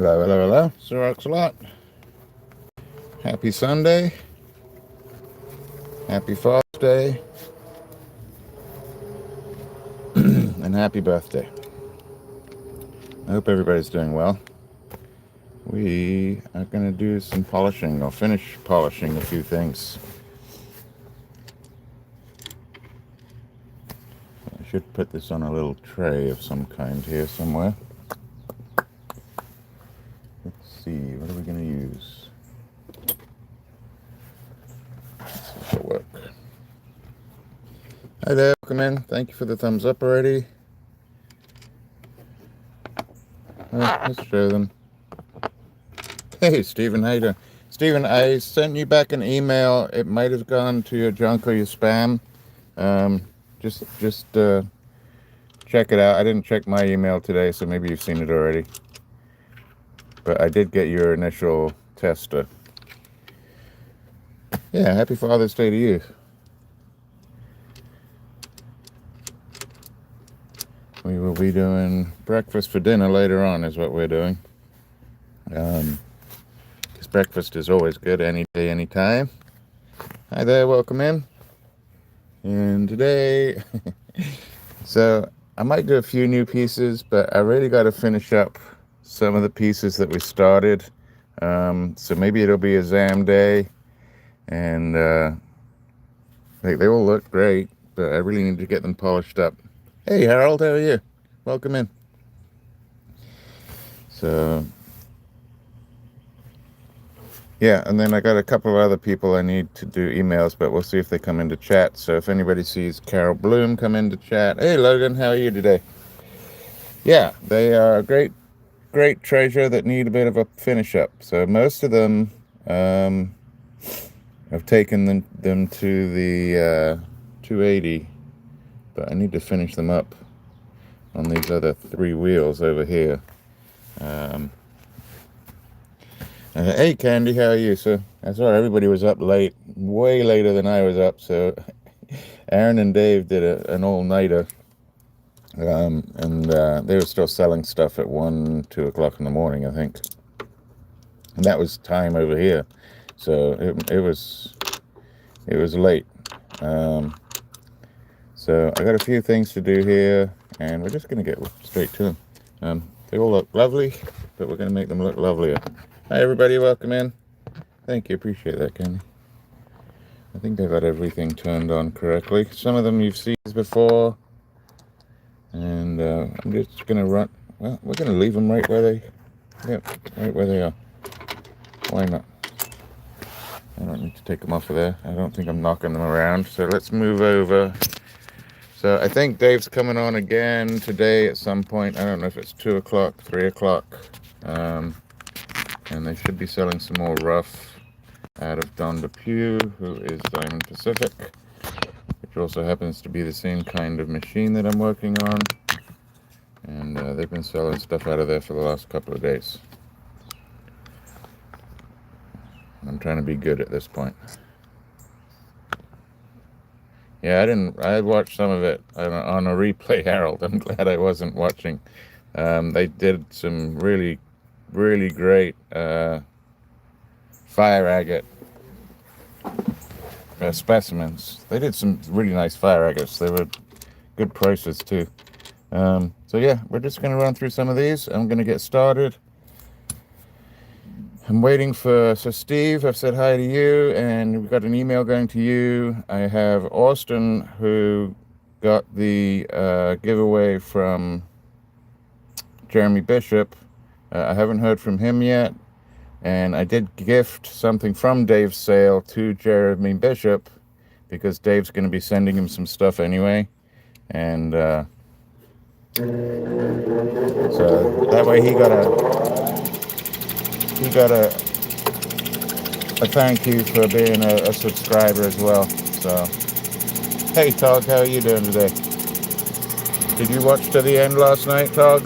Hello, hello, hello. Sir RocksAlot. Happy Sunday. Happy Father's Day. And happy birthday. I hope everybody's doing well. We are going to do some polishing. I'll finish polishing a few things. I should put this on a little tray of some kind here somewhere. Let's see, what are we going to use? This will work. Hi there, welcome in. Thank you for the thumbs up already. Let's show them. Hey, Stephen, how you doing? Stephen, I sent you back an email. It might have gone to your junk or your spam. Just check it out. I didn't check my email today, so maybe you've seen it already. But I did get your initial tester. Yeah, happy Father's Day to you. We will be doing breakfast for dinner later on is what we're doing. Because breakfast is always good any day, any time. Hi there, welcome in. And today, so I might do a few new pieces, but I really got to finish up some of the pieces that we started. So maybe it'll be a Zam day, and they all look great, but I really need to get them polished up. Hey Harold, how are you? Welcome in. So yeah, and then I got a couple of other people I need to do emails, but we'll see if they come into chat. So if anybody sees Carol Bloom come into chat, hey Logan, how are you today? Yeah, they are a great treasure that need a bit of a finish up. So most of them I've taken them to the 280, but I need to finish them up on these other 3 wheels over here. Hey Candy, how are you? So I saw everybody was up late, way later than I was up. So Aaron and Dave did an all-nighter, and they were still selling stuff at 1, 2 o'clock in the morning, I think. And that was time over here, so it was late. So I got a few things to do here, and we're just going to get straight to them. They all look lovely, but we're going to make them look lovelier. Hi everybody, welcome in. Thank you, appreciate that, Kenny. I think I got everything turned on correctly. Some of them you've seen before, and I'm just going to run. Well, we're going to leave them right where they are. Why not? I don't need to take them off of there. I don't think I'm knocking them around. So let's move over. So I think Dave's coming on again today at some point. I don't know if it's 2 o'clock, 3 o'clock. And they should be selling some more rough out of Don DePew, who is Diamond Pacific, which also happens to be the same kind of machine that I'm working on. And they've been selling stuff out of there for the last couple of days. I'm trying to be good at this point. Yeah, I watched some of it on a replay, Harold. I'm glad I wasn't watching. They did some really great fire agate specimens. They did some really nice fire agates. They were good prices too. So yeah, we're just going to run through some of these. I'm going to get started. I'm waiting for, so Steve, I've said hi to you, and we've got an email going to you. I have Austin, who got the giveaway from Jeremy Bishop. I haven't heard from him yet, and I did gift something from Dave's sale to Jeremy Bishop, because Dave's going to be sending him some stuff anyway, and so that way he got a thank you for being a subscriber as well. So hey Tog, how are you doing today? Did you watch to the end last night, Tog?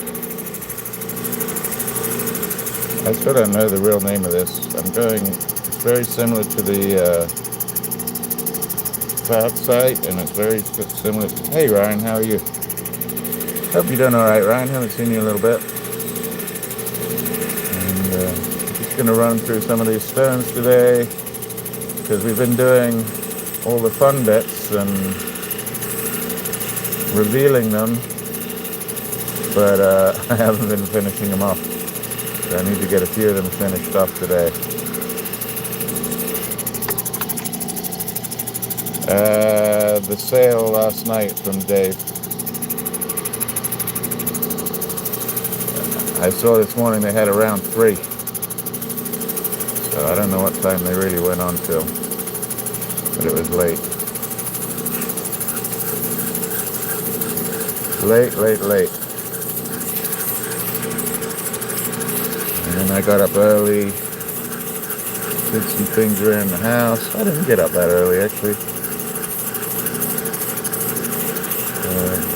I still don't know the real name of this. It's very similar to the Variscite, and it's very similar to, hey Ryan, how are you? Hope you're doing alright, Ryan. Haven't seen you in a little bit. And I'm just going to run through some of these stones today, because we've been doing all the fun bits and revealing them, but I haven't been finishing them off. So I need to get a few of them finished off today. The sale last night from Dave. I saw this morning they had around 3. So I don't know what time they really went on till, but it was late. Late. And I got up early, did some things around the house. I didn't get up that early, actually.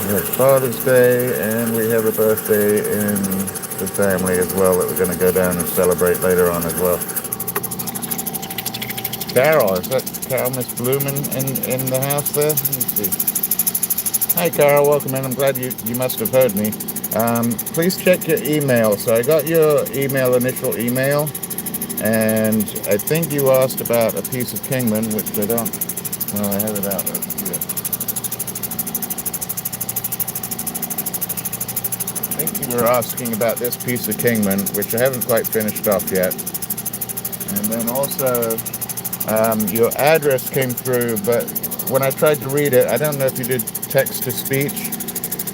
We had Father's Day, and we have a birthday in the family as well that we're going to go down and celebrate later on as well. Carol, is that Carol Miss Bloomin in the house there? Let me see. Hi Carol, welcome in. I'm glad you must have heard me. Please check your email. So I got your initial email, and I think you asked about a piece of Kingman, which I don't. Well, I have it out here. I think you were asking about this piece of Kingman, which I haven't quite finished off yet. And then also, your address came through, but when I tried to read it, I don't know if you did text-to-speech,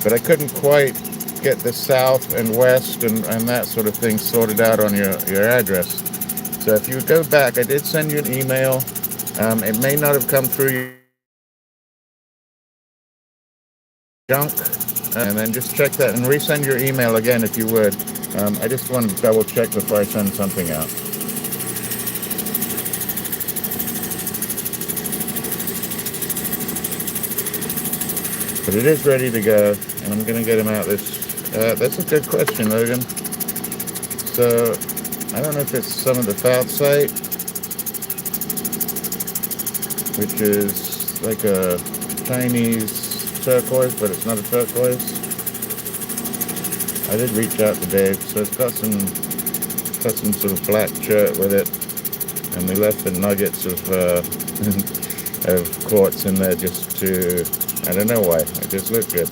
but I couldn't quite get the south and west and that sort of thing sorted out on your address. So if you go back, I did send you an email. It may not have come through your junk, and then just check that and resend your email again if you would. I just want to double check before I send something out. But it is ready to go, and I'm going to get him out this. That's a good question, Logan. So, I don't know if it's some of the Variscite, which is like a Chinese turquoise, but it's not a turquoise. I did reach out to Dave, so it's got some sort of black chert with it, and we left the nuggets of quartz in there just to, I don't know why, it just looked good.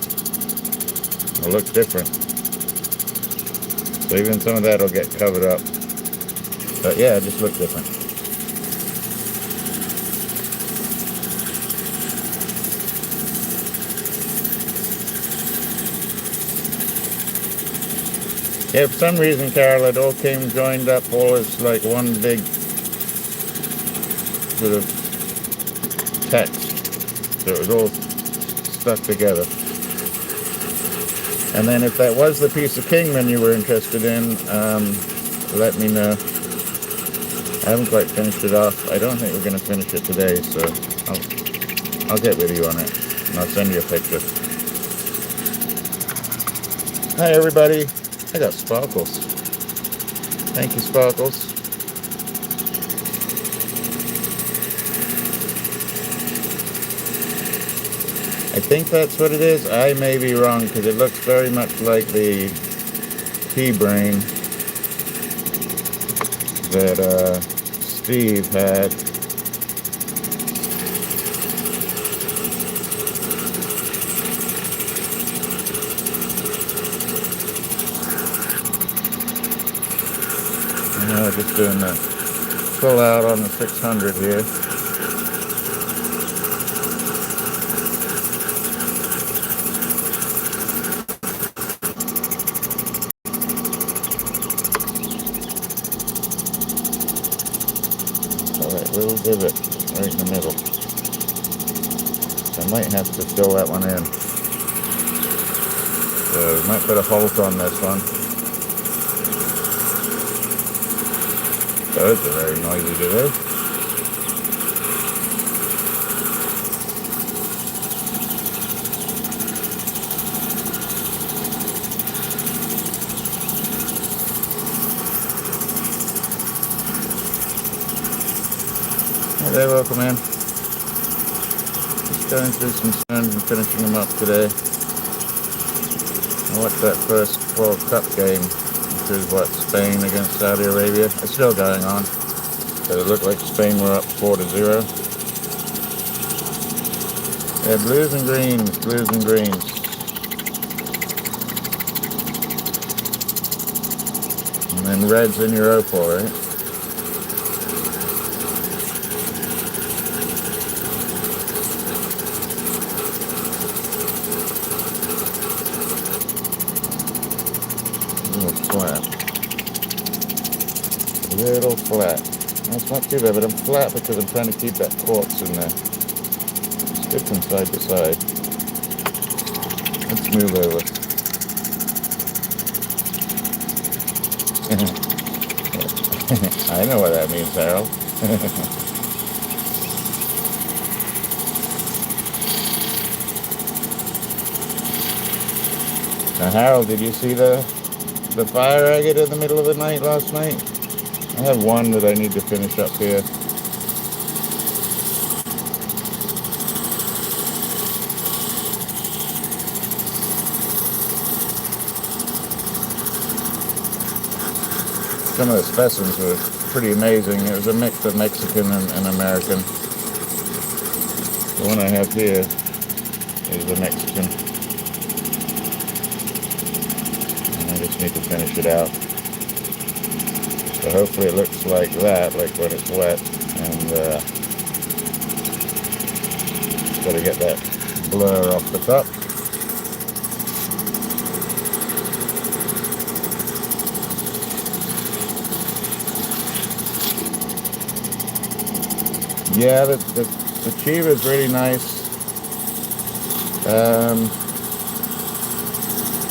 It looks different. So even some of that will get covered up. But yeah, it just looked different. Yeah, for some reason, Carol, it all came joined up all as like one big sort of text. So it was all stuck together. And then if that was the piece of Kingman you were interested in, let me know. I haven't quite finished it off. I don't think we're going to finish it today, so I'll get with you on it, and I'll send you a picture. Hi everybody. I got Sparkles. Thank you, Sparkles. I think that's what it is. I may be wrong, because it looks very much like the pea brain that Steve had. Just doing the pull out on the 600 here. Alright, little divot right in the middle. So I might have to fill that one in. So we might put a halt on this one. Those are very noisy today. Hey there, welcome in. Just going through some stones and finishing them up today. I watched that first World Cup game. which was what, Spain against Saudi Arabia. It's still going on, but it looked like Spain were up 4-0. Yeah, blues and greens, blues and greens. And then red's in your opal, right? A little flat. That's not too bad, but I'm flat because I'm trying to keep that quartz in there. It's good from side to side. Let's move over. I know what that means, Harold. Now, Harold, did you see the fire agate in the middle of the night last night? I have one that I need to finish up here. Some of the specimens were pretty amazing. It was a mix of Mexican and American. The one I have here is the Mexican. And I just need to finish it out. So hopefully it looks like that, like when it's wet. And got to get that blur off the top. Yeah, the Chiva is really nice.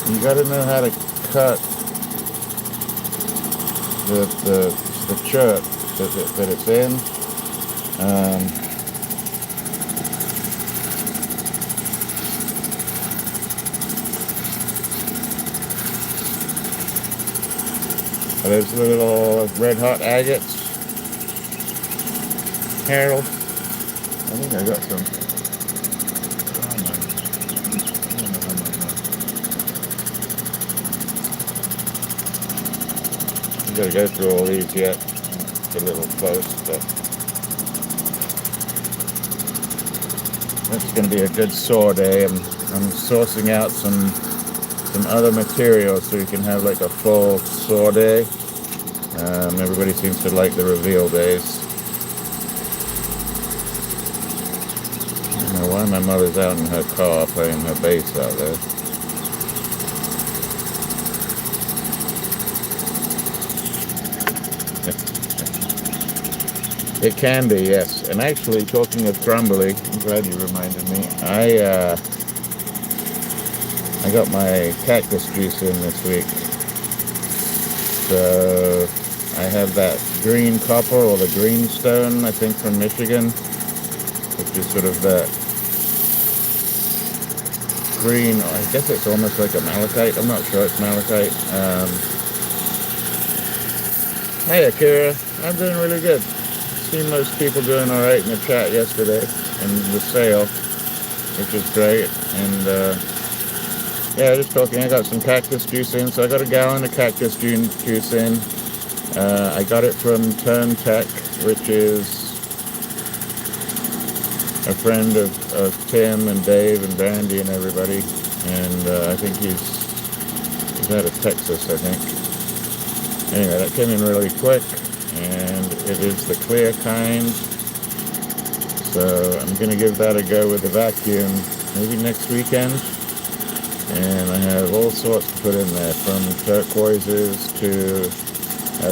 You got to know how to cut the chert that it's in. There's little red hot agates. Harold, I think I got some. I'm gonna go through all these yet. It's a little close, but that's gonna be a good saw day. I'm sourcing out some other materials so you can have like a full saw day. Everybody seems to like the reveal days. Why my mother's out in her car playing her bass out there. It can be, yes. And actually, talking of crumbly, I'm glad you reminded me. I got my cactus juice in this week. So I have that green copper or the greenstone, I think from Michigan, which is sort of that green, I guess it's almost like a malachite. I'm not sure it's malachite. Hey Akira, I'm doing really good. Seen most people doing alright in the chat yesterday and the sale, which is great. And yeah, just talking, I got some cactus juice in, so I got a gallon of cactus juice in. I got it from Turn Tech, which is a friend of Tim and Dave and Brandy and everybody, and I think he's out of Texas, I think. Anyway, that came in really quick, and it is the clear kind, so I'm going to give that a go with the vacuum maybe next weekend. And I have all sorts to put in there, from turquoises to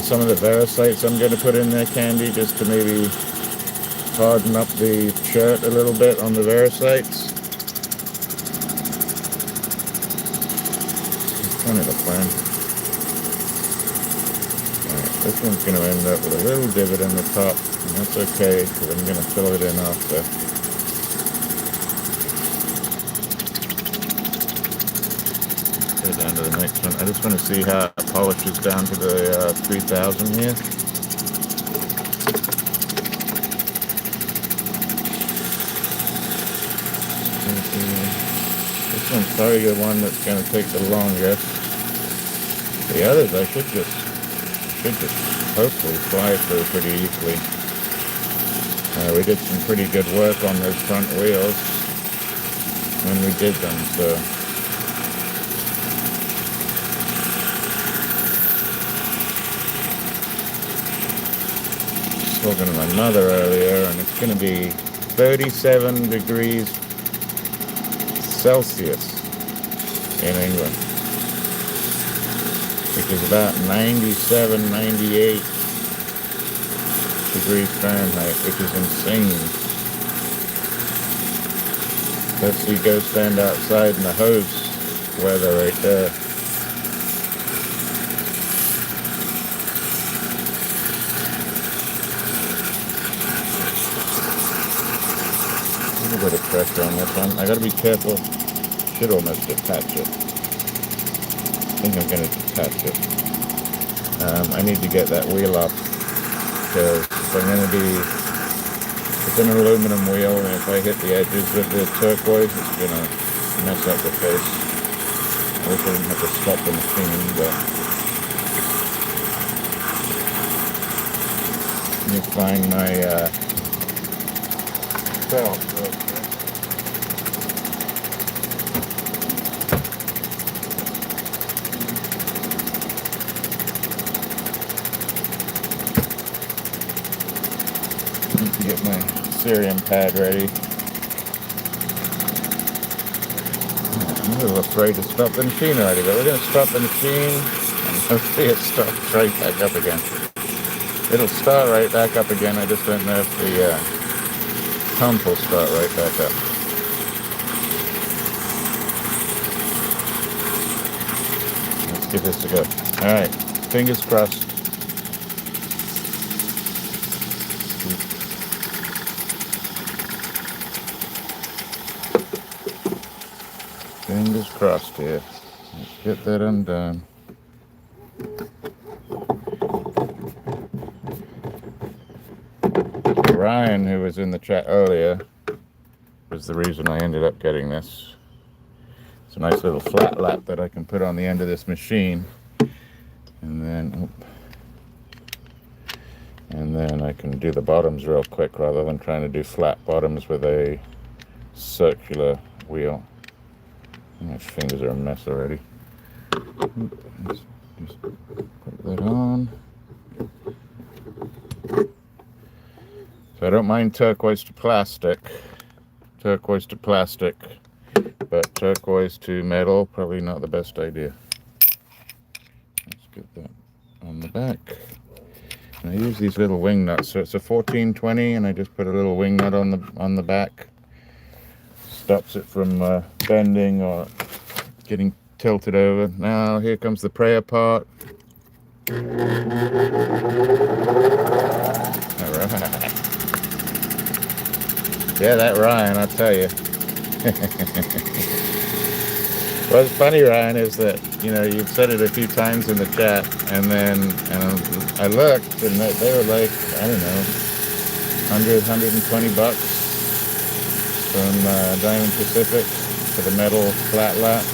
some of the Varisites I'm going to put in there, Candy, just to maybe harden up the chert a little bit on the Varisites. It's kind of the plan. Alright, this one's going to end up with a little divot in the top, and that's okay, because I'm going to fill it in after. Go down to the next one. I just want to see how it polishes down to the 3000 here. This one's probably the one that's going to take the longest. The others I should just hopefully fly through pretty easily. We did some pretty good work on those front wheels when we did them, so. Talking to my mother earlier, and it's going to be 37 degrees Celsius in England, which is about 97, 98 degrees Fahrenheit, which is insane. Let's see, go stand outside in the hose weather right there. A little bit of pressure on this one. I gotta be careful. Should almost detach it. I think I'm gonna detach it. I need to get that wheel up because it's an aluminum wheel, and if I hit the edges with the turquoise, it's gonna mess up the face. I wish I didn't have to stop the machine, but let me find my belt real quick. Get my cerium pad ready. I'm a little afraid to stop the machine already, but we're going to stop the machine and hopefully it starts right back up again. It'll start right back up again. I just don't know if the pump will start right back up. Let's give this a go. Alright, fingers crossed. Fingers crossed here. Let's get that undone. Ryan, who was in the chat earlier, was the reason I ended up getting this. It's a nice little flat lap that I can put on the end of this machine. And then I can do the bottoms real quick rather than trying to do flat bottoms with a circular wheel. My fingers are a mess already. Let's just put that on. So I don't mind turquoise to plastic, but turquoise to metal, probably not the best idea. Let's get that on the back. And I use these little wing nuts. So it's a 1420, and I just put a little wing nut on the back. Stops it from bending or getting tilted over. Now here comes the prayer part. All right. Yeah, that Ryan, I'll tell you. What's funny, Ryan, is that you've said it a few times in the chat, and I looked, and they were like, I don't know, 100, 120 bucks. From Diamond Pacific for the metal flat lap.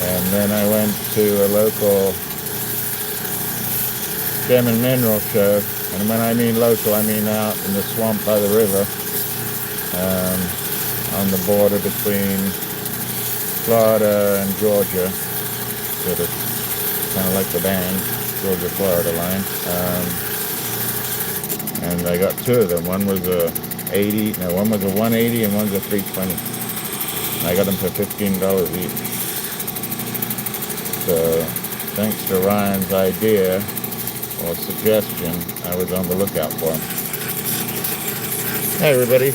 And then I went to a local gem and mineral show. And when I mean local, I mean out in the swamp by the river, on the border between Florida and Georgia. Sort of kind of like the band, Georgia-Florida line. And I got two of them. One was a 180, one was a 180 and one's a 320. And I got them for $15 each. So thanks to Ryan's idea or suggestion, I was on the lookout for them. Hey everybody.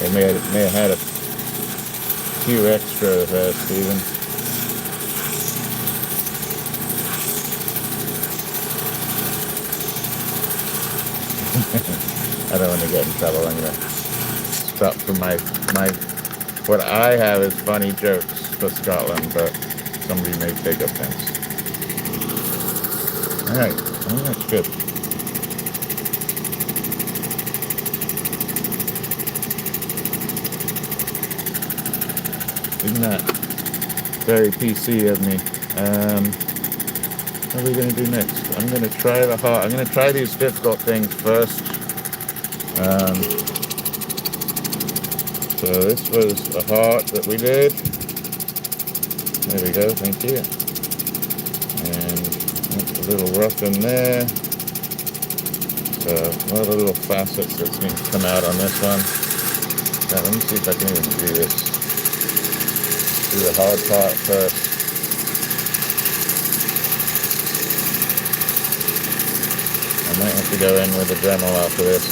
They may have had a few extra there, Steven. I don't want to get in trouble. I'm gonna stop for my what I have is funny jokes for Scotland, but somebody may take offense. All right, well, that's good. Isn't that very PC of me? What are we going to do next? I'm going to try the heart. I'm going to try these difficult things first. So this was a heart that we did. There we go, thank you. And it's a little rough in there. So a lot of little facets that need to come out on this one. Now, let me see if I can even do this. Do the hard part first. I might have to go in with the Dremel after this.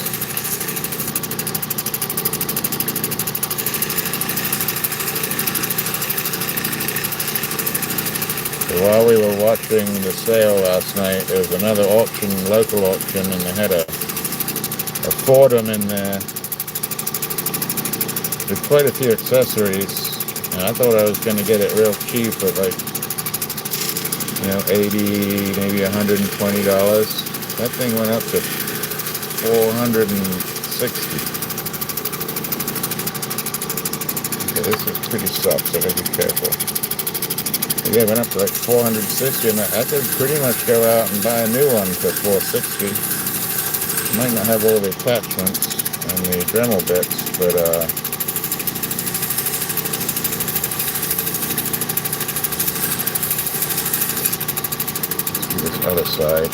So while we were watching the sale last night, there was another auction, local auction, and they had a Fordham in there with quite a few accessories. And I thought I was going to get it real cheap at like, $80, maybe $120. That thing went up to $460. Okay, this is pretty soft, so I gotta be careful. But yeah, it went up to like $460, and I could pretty much go out and buy a new one for $460. Might not have all the attachments and the Dremel bits, but let's do this other side.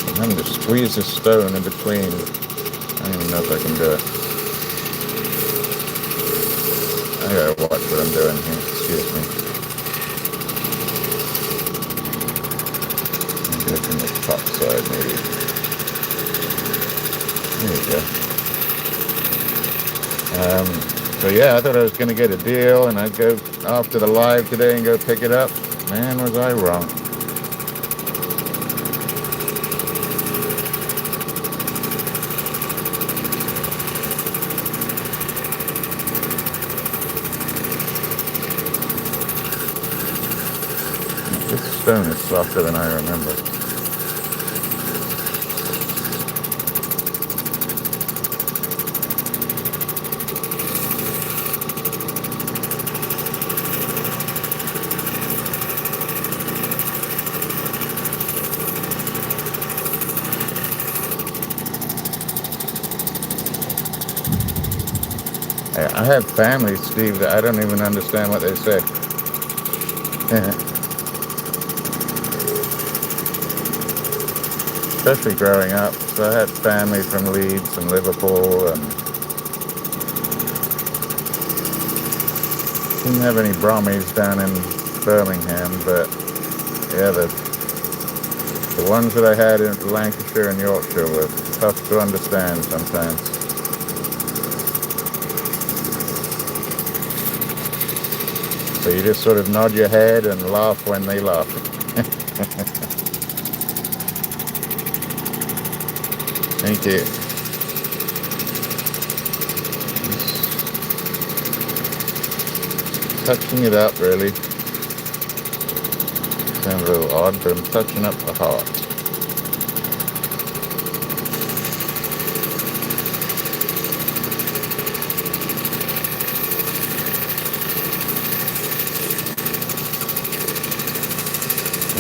I'm having to squeeze the stone in between. I don't even know if I can do it. I gotta watch what I'm doing here. Excuse me. I'll do it from the top side, maybe. There you go. So yeah, I thought I was gonna get a deal, and I'd go off to the live today and go pick it up. Man, was I wrong. This stone is softer than I remember. I have family, Steve, that I don't even understand what they say. Especially growing up. So I had family from Leeds and Liverpool, and didn't have any Brummies down in Birmingham, but yeah, the ones that I had in Lancashire and Yorkshire were tough to understand sometimes. So you just sort of nod your head and laugh when they laugh. Thank you. Just touching it up, really. Sounds a little odd, but I'm touching up the heart.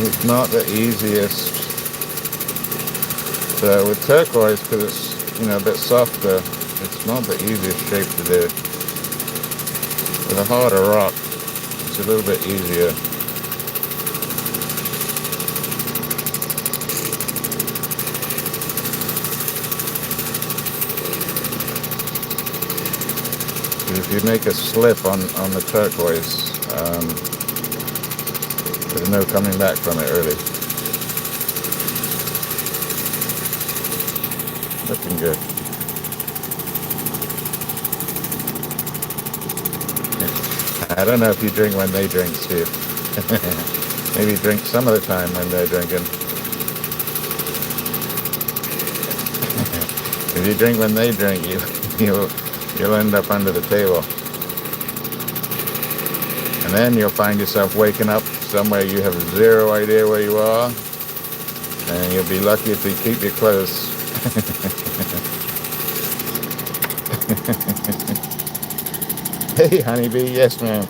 It's not the easiest. So with turquoise, because it's a bit softer, it's not the easiest shape to do. With a harder rock, it's a little bit easier. If you make a slip on the turquoise, there's no coming back from it, really. Looking good. I don't know if you drink when they drink, Steve. Maybe drink some of the time when they're drinking. If you drink when they drink, you'll end up under the table. And then you'll find yourself waking up somewhere you have zero idea where you are, and you'll be lucky if you keep your clothes. Hey, honeybee, yes, ma'am.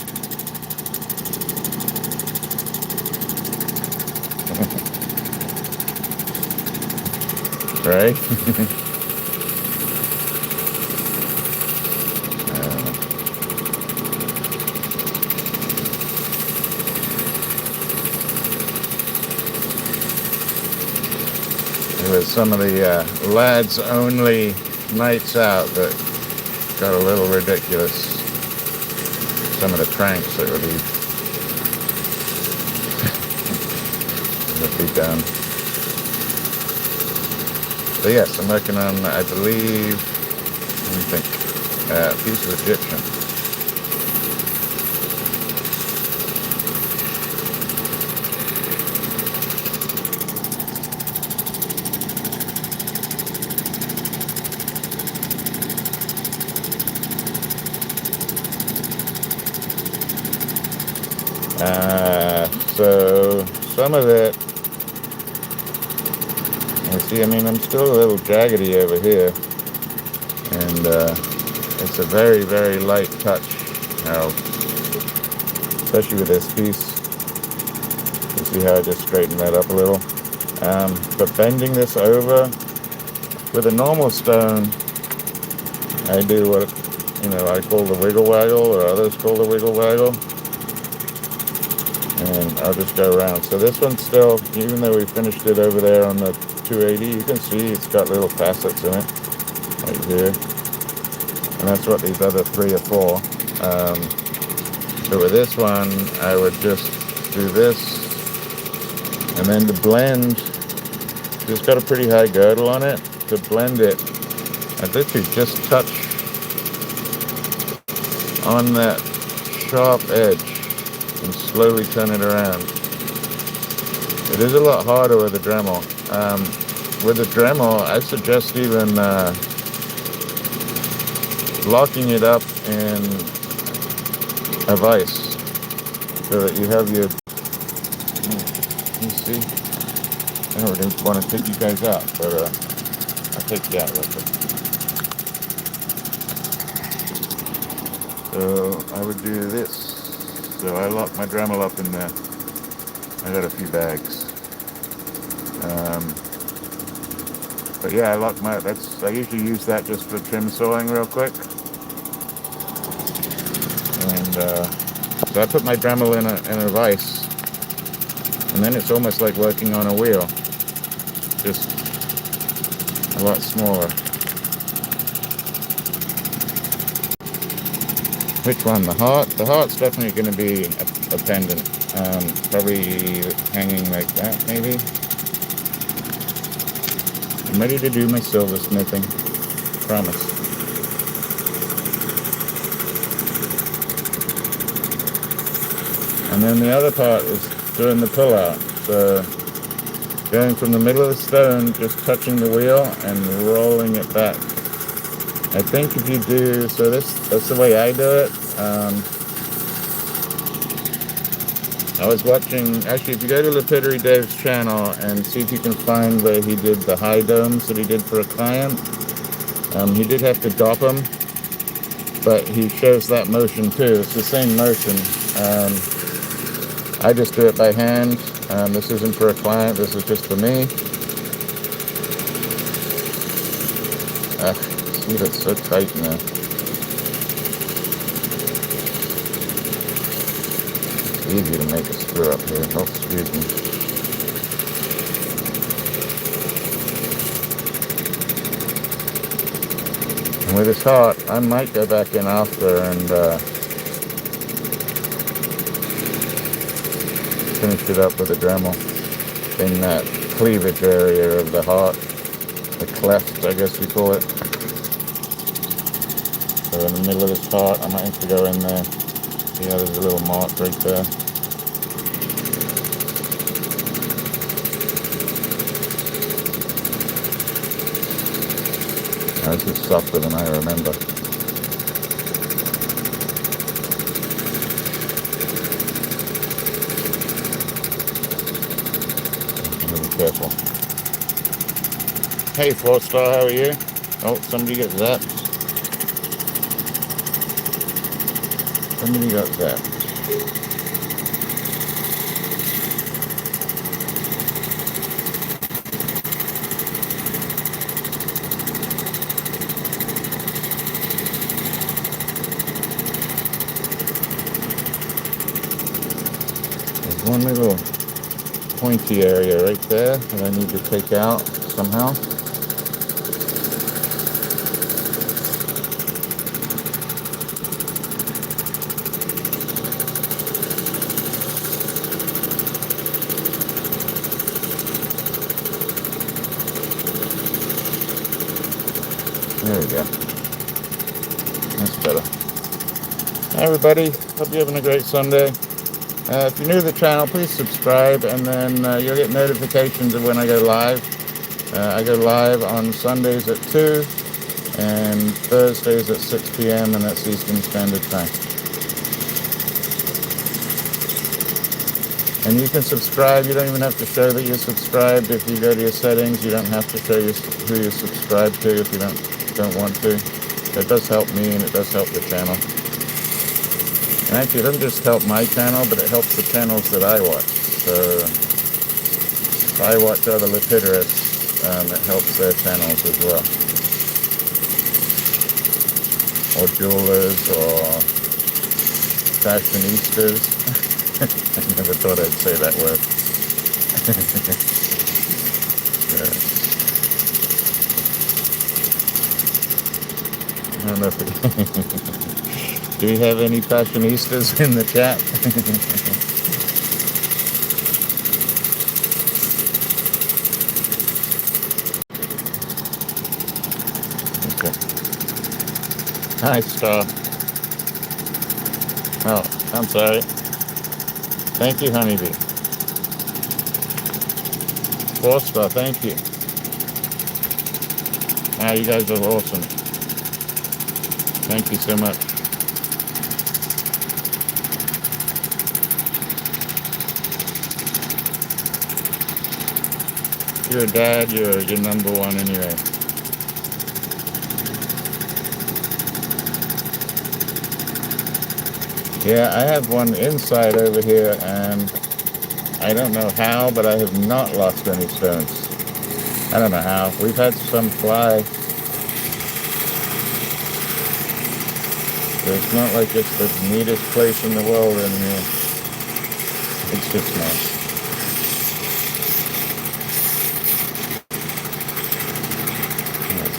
Right? It was some of the lads only nights out that got a little ridiculous. Some of the tranks that would be done. But yes, I'm working on, I believe, let me think, a piece of Egyptian. So some of it, you see, I mean, I'm still a little jaggedy over here, and it's a very, very light touch now, especially with this piece. You see how I just straightened that up a little. But bending this over with a normal stone, I do what, I call the wiggle waggle, or others call the wiggle waggle. And I'll just go around. So this one's still, even though we finished it over there on the 280, you can see it's got little facets in it, right here. And that's what these other 3 are for. But with this one, I would just do this. And then to blend, it's got a pretty high girdle on it. To blend it, I literally just touch on that sharp edge and slowly turn it around. It is a lot harder with the Dremel. With the Dremel, I suggest even locking it up in a vise so that you have your, you see, I don't want to take you guys out, but I'll take you out real quick. So I would do this. So I lock my Dremel up in there. I got a few bags. But yeah, I usually use that just for trim sawing real quick. And so I put my Dremel in a vise, and then it's almost like working on a wheel, just a lot smaller. Which one? The heart? The heart's definitely going to be a pendant. Probably hanging like that, maybe. I'm ready to do my silversmithing. Promise. And then the other part is doing the pull out. So going from the middle of the stone, just touching the wheel and rolling it back. I think if you do, so that's the way I do it. I was watching, actually, if you go to Lapidary Dave's channel and see if you can find where he did the high domes that he did for a client. He did have to dop them, but he shows that motion too. It's the same motion. I just do it by hand. This isn't for a client, this is just for me. See, that's so tight now. It's easy to make a screw up here. Oh, excuse me. And with this heart, I might go back in after and finish it up with a Dremel in that cleavage area of the heart, the cleft, I guess we call it. So in the middle of this heart, I might have to go in there. Yeah, there's a little mark right there. Now, this is softer than I remember. Careful. Hey, 4-star, how are you? Oh, somebody gets zapped. Somebody got that. There's one little pointy area right there that I need to take out somehow. There we go. That's better. Hi everybody, hope you're having a great Sunday. If you're new to the channel, please subscribe, and then you'll get notifications of when I go live. I go live on Sundays at 2 and Thursdays at 6 p.m. and that's Eastern Standard Time. And you can subscribe. You don't even have to show that you're subscribed. If you go to your settings, you don't have to show who you're subscribed to if you don't want to. It does help me, and it does help the channel. And actually, it doesn't just help my channel, but it helps the channels that I watch. So if I watch other lapidarists, it helps their channels as well. Or jewelers, or fashionistas. I never thought I'd say that word. I don't know if do we have any fashionistas in the chat? Okay. Hi, Star. Oh, I'm sorry. Thank you, Honeybee. 4-star, thank you. Ah, you guys are awesome. Thank you so much. You're a dad, you're number one anyway. Yeah, I have one inside over here, and I don't know how, but I have not lost any stones. I don't know how. We've had some fly. So it's not like it's the neatest place in the world in here. It's just nice.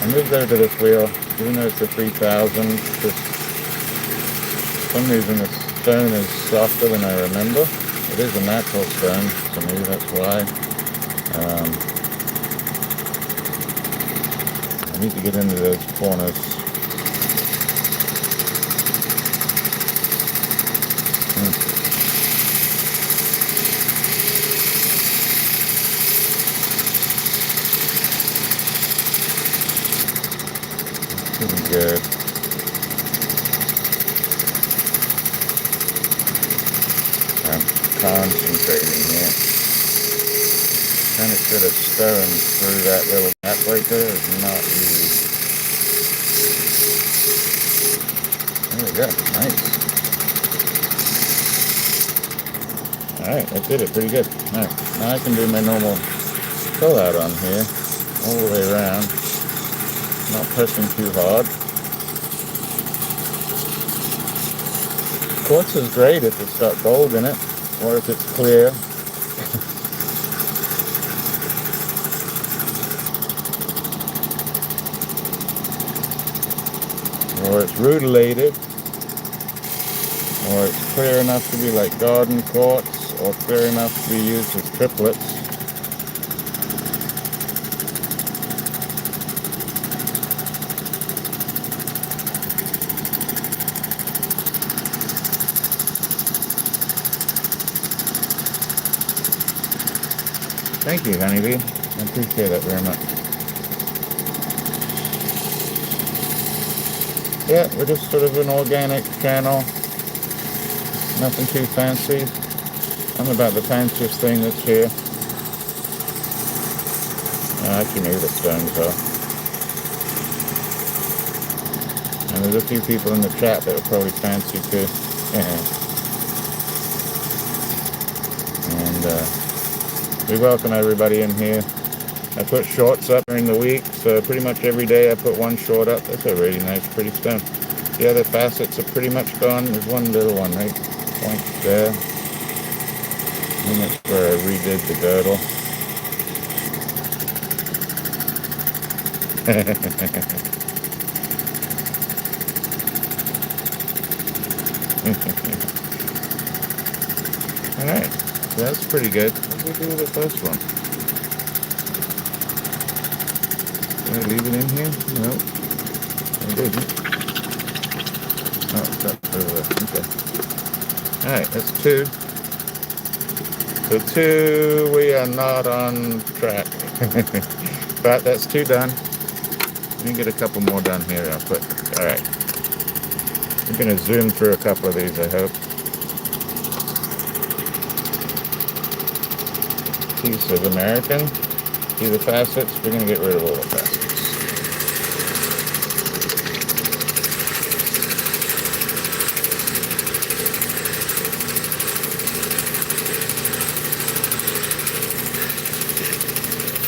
I moved over to this wheel, even though it's a 3000, because for some reason the stone is softer than I remember. It is a natural stone, so maybe that's why. I need to get into those corners. Pretty good. I'm concentrating here. Trying to fit a stone through that little gap right there is not easy. There we go. Nice. Alright, that did it pretty good. Alright, now I can do my normal pull out on here, all the way around. Not pressing too hard. Quartz is great if it's got gold in it, or if it's clear. Or it's rutilated, or it's clear enough to be like garden quartz, or clear enough to be used as triplets. Thank you, Honeybee. I appreciate that very much. Yeah, we're just sort of an organic channel. Nothing too fancy. I'm about the fanciest thing that's here. Oh, actually, maybe the stones are. And there's a few people in the chat that are probably fancy too. And we welcome everybody in here. I put shorts up during the week, so pretty much every day I put one short up. That's a really nice, pretty stone. The other facets are pretty much gone. There's one little one right point there. And that's where I redid the girdle. Alright, so that's pretty good. What did we do with the first one? Did I leave it in here? No, I didn't. Oh, it's up over there. Okay. Alright, that's 2. So 2, we are not on track. But that's 2 done. Let me get a couple more done here. I'll put. Alright. I'm going to zoom through a couple of these, I hope. Piece of American. See the facets? We're going to get rid of all the facets.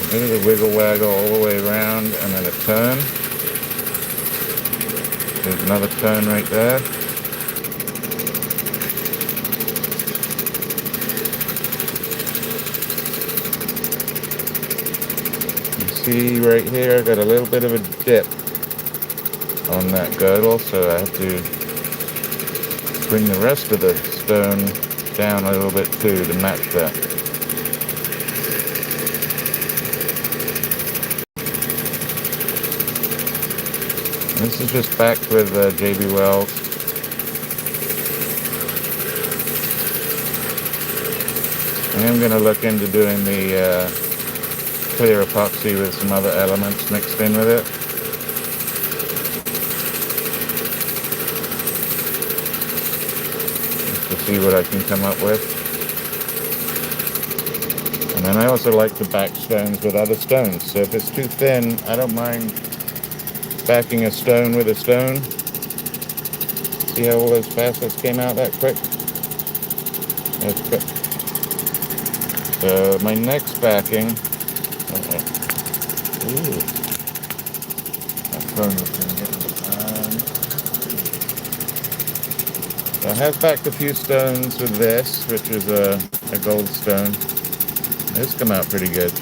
A bit of the wiggle waggle all the way around, and then a turn. There's another turn right there. You see right here, I got a little bit of a dip on that girdle, so I have to bring the rest of the stone down a little bit too to match that. This is just backed with JB Wells. I am going to look into doing the clear epoxy with some other elements mixed in with it. Just to see what I can come up with. And then I also like to back stones with other stones. So if it's too thin, I don't mind backing a stone with a stone. See how all those facets came out that quick? That's quick. So my next backing. Ooh. That phone was gonna get me. I have backed a few stones with this, which is a gold stone. It's come out pretty good.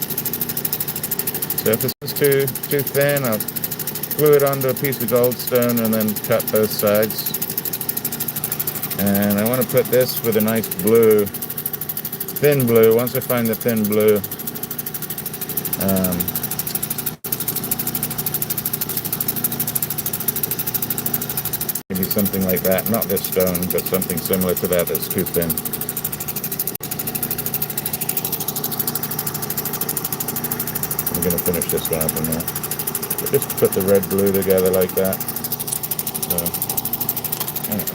So if this is too thin, I'll glue it onto a piece of gold stone and then cut both sides. And I want to put this with a nice blue, thin blue. Once I find the thin blue, maybe something like that. Not this stone, but something similar to that that's too thin. I'm going to finish this one up in there. Just put the red blue together like that. So, anyway.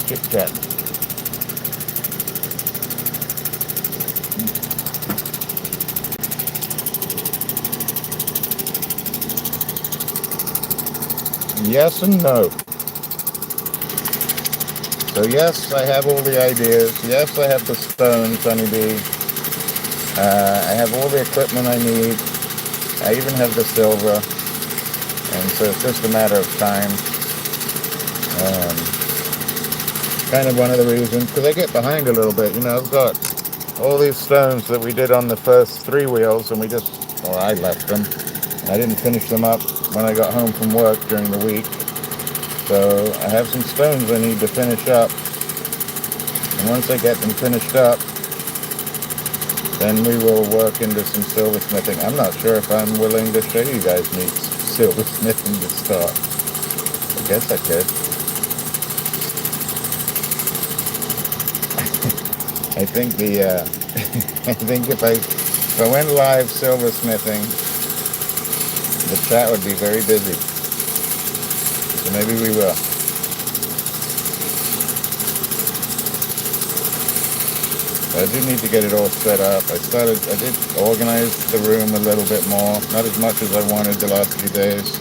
Chit chat. Yes and no. So yes, I have all the ideas. Yes, I have the stones, honeybee. I have all the equipment I need. I even have the silver, and so it's just a matter of time. Kind of one of the reasons, because I get behind a little bit. You know, I've got all these stones that we did on the first 3 wheels, and I left them. I didn't finish them up when I got home from work during the week. So I have some stones I need to finish up, and once I get them finished up, then we will work into some silversmithing. I'm not sure if I'm willing to show you guys me silversmithing to start. I guess I could. I think I think if I went live silversmithing, the chat would be very busy. So maybe we will. I do need to get it all set up. I did organize the room a little bit more. Not as much as I wanted the last few days.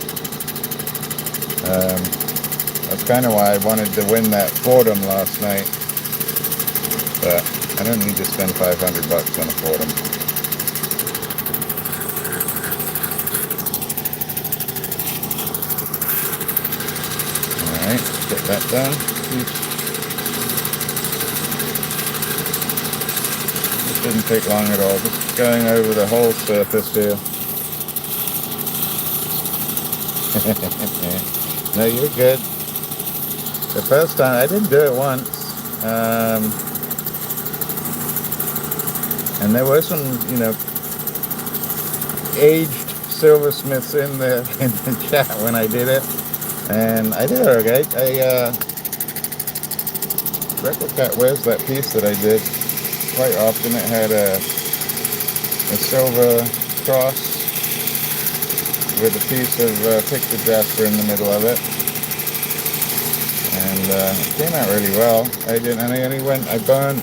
I That's kind of why I wanted to win that Fordham last night. But I don't need to spend $500 on a Fordham. Alright, put that down. This didn't take long at all. Just going over the whole surface here. No, you're good. The first time, I didn't do it once. And there were some, you know, aged silversmiths in the chat when I did it. And I did it okay. Replicat, where's that piece that I did? Quite often it had a silver cross with a piece of picture jasper in the middle of it, and it came out really well. I burned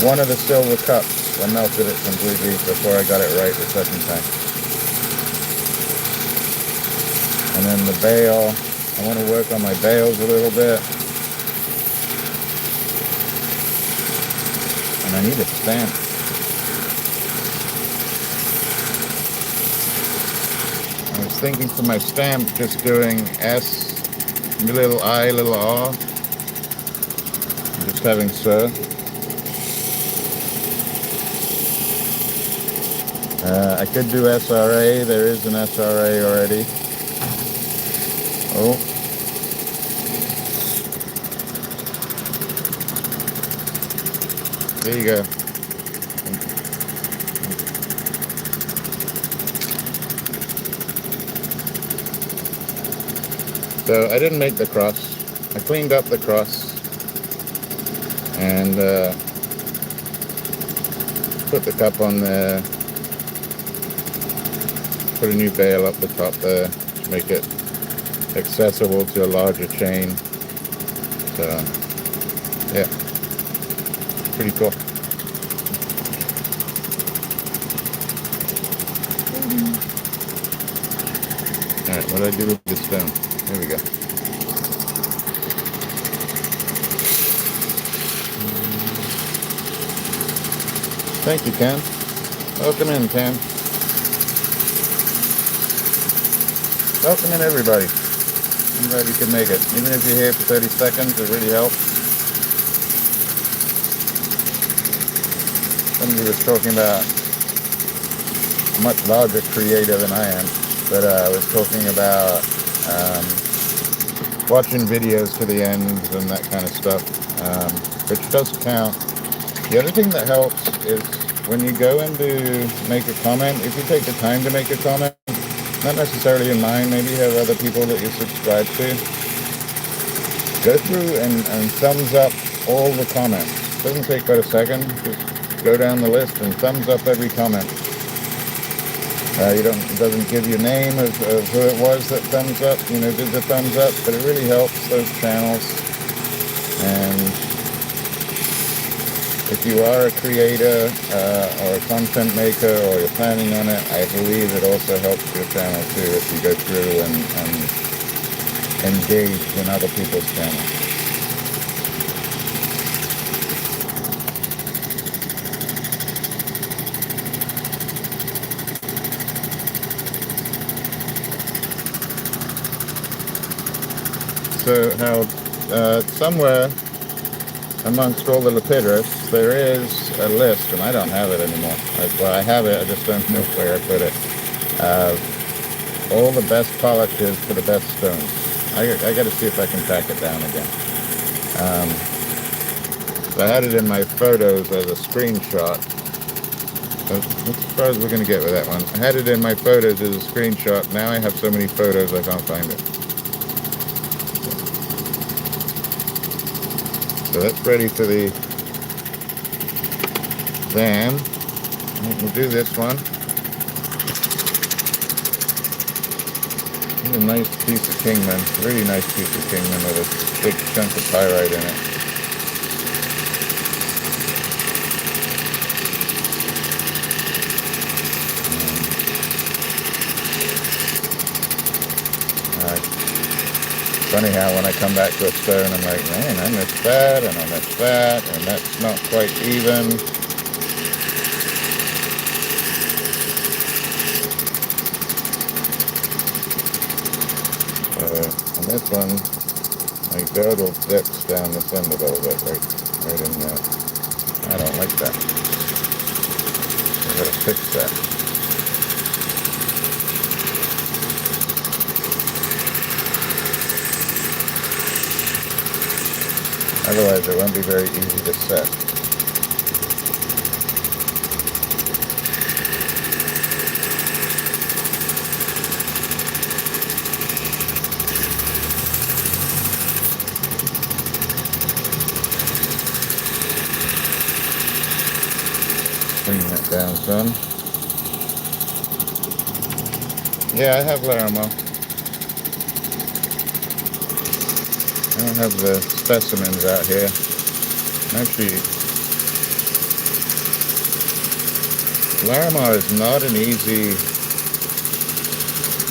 one of the silver cups. I melted it completely before I got it right the second time. And then the bail, I want to work on my bails a little bit, and I need a stamp. I was thinking for my stamp, just doing S, little I, little R, just having Sir. I could do SRA, there is an SRA already. Oh. There you go. So I didn't make the cross. I cleaned up the cross and put the cup on there. Put a new bail up the top there to make it accessible to a larger chain. So yeah, pretty cool. Alright, what do I do with this stone? There we go. Thank you, Ken. Welcome in, Ken. Welcome in, everybody. I'm glad you could make it. Even if you're here for 30 seconds, it really helps. Somebody was talking about a much larger creator than I am, but I was talking about watching videos to the end and that kind of stuff, which does count. The other thing that helps is when you go in to make a comment, if you take the time to make a comment, not necessarily in mine, maybe you have other people that you subscribe to, go through and thumbs up all the comments. It doesn't take but a second. Just go down the list and thumbs up every comment. It doesn't give you a name of who it was that thumbs up, did the thumbs up, but it really helps those channels. And if you are a creator or a content maker, or you're planning on it, I believe it also helps your channel too if you go through and engage in other people's channels. So how somewhere amongst all the lapidarists there is a list, and I don't have it anymore. Well, I have it, I just don't know where I put it. All the best polishes for the best stones. I got to see if I can track it down again. So I had it in my photos as a screenshot. As far as we're going to get with that one. I had it in my photos as a screenshot. Now I have so many photos I can't find it. So that's ready for the van. We'll do this one. This is a nice piece of Kingman, really nice piece of Kingman with a big chunk of pyrite in it. funny how when I come back to a stone, I'm like, man, I missed that, and I missed that, and that's not quite even. On this one, my girdle dips down this end a little bit, right in there. I don't like that. I gotta fix that. Otherwise, it won't be very easy to set. Bring that down some. Yeah, I have Larimar. I don't have the specimens out here. Actually, Larimar is not an easy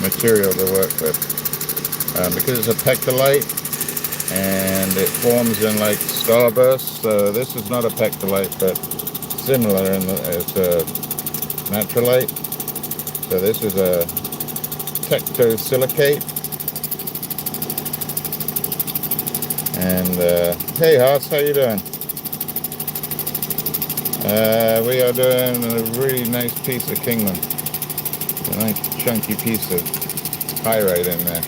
material to work with because it's a pectolite and it forms in like starbursts. So this is not a pectolite, but similar in it's a naturalite. So this is a tectosilicate. And hey Haas, how you doing? We are doing a really nice piece of Kingman. A nice chunky piece of pyrite in there.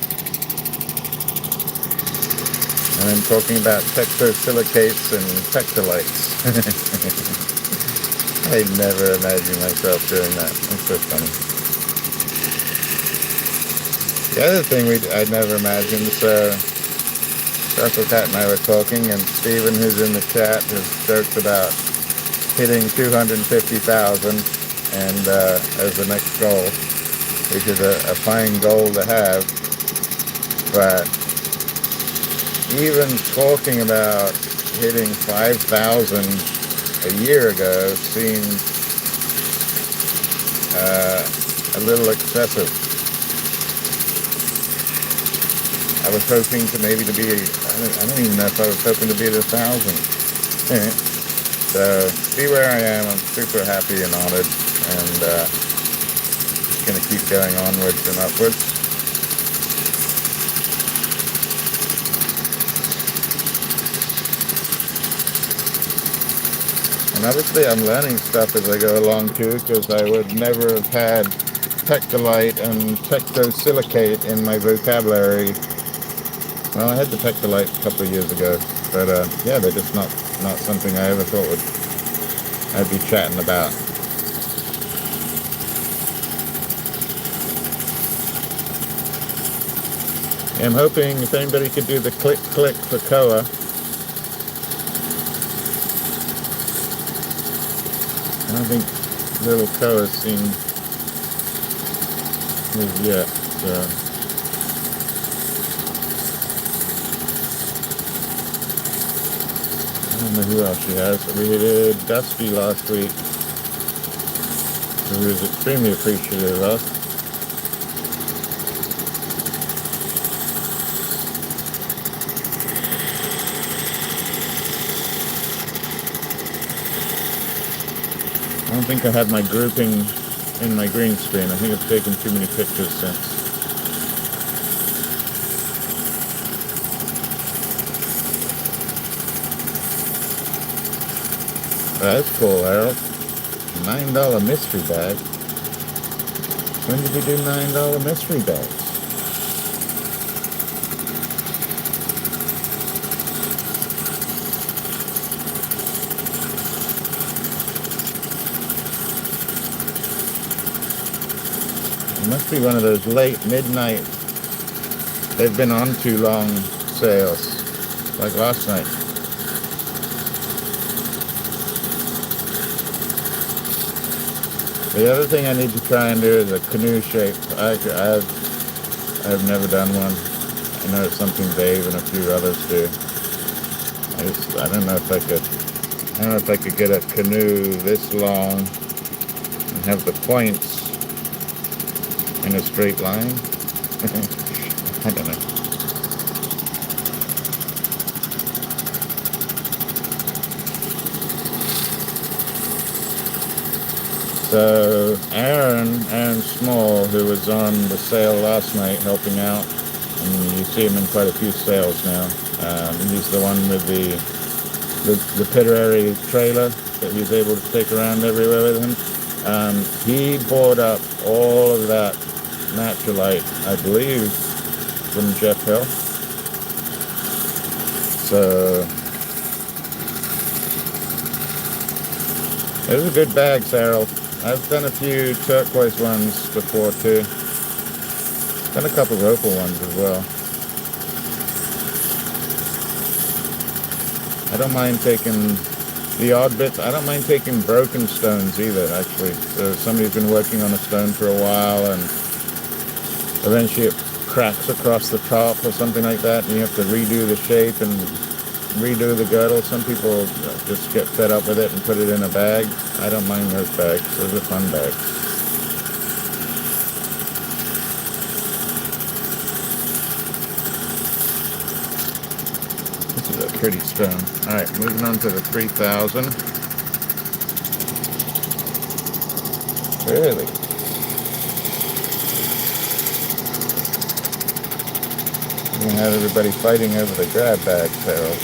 And I'm talking about tectosilicates and pectolites. I never imagined myself doing that. That's so funny. The other thing I'd never imagined, so Russell Cat and I were talking, and Steven, who's in the chat, has joked about hitting 250,000 and as the next goal, which is a fine goal to have. But even talking about hitting 5,000 a year ago seemed a little excessive. I was hoping to maybe to be, I don't even know if I was hoping to be at 1,000. So, see where I am. I'm super happy and honored, and just going to keep going onwards and upwards. And obviously I'm learning stuff as I go along too, because I would never have had pectolite and tectosilicate in my vocabulary. Well, I had the pectolite a couple of years ago, but yeah, they're just not something I ever thought I'd be chatting about. I'm hoping if anybody could do the click for Koa. I don't think little Koa's seen his yet, so. I don't know who else she has. We did Dusty last week, who was extremely appreciative of. I don't think I had my grouping in my green screen. I think I've taken too many pictures since. That's cool, Harold. $9 mystery bag. When did you do $9 mystery bags? It must be one of those late midnight, they've been on too long sales, like last night. The other thing I need to try and do is a canoe shape. I've never done one. I know it's something Dave and a few others do. I don't know if I could get a canoe this long and have the points in a straight line. I don't know. So Aaron Small, who was on the sale last night helping out, and you see him in quite a few sales now. He's the one with the lapidary trailer that he's able to take around everywhere with him. He bought up all of that naturalite, I believe, from Jeff Hill. So it was a good bag, Cyril. I've done a few turquoise ones before too. Done a couple of opal ones as well. I don't mind taking the odd bits. I don't mind taking broken stones either, actually. So somebody's been working on a stone for a while and eventually it cracks across the top or something like that and you have to redo the shape and redo the girdle. Some people just get fed up with it and put it in a bag. I don't mind those bags. Those are fun bags. This is a pretty stone. Alright, moving on to the 3000. Really? You're gonna have everybody fighting over the grab bag, Farrell.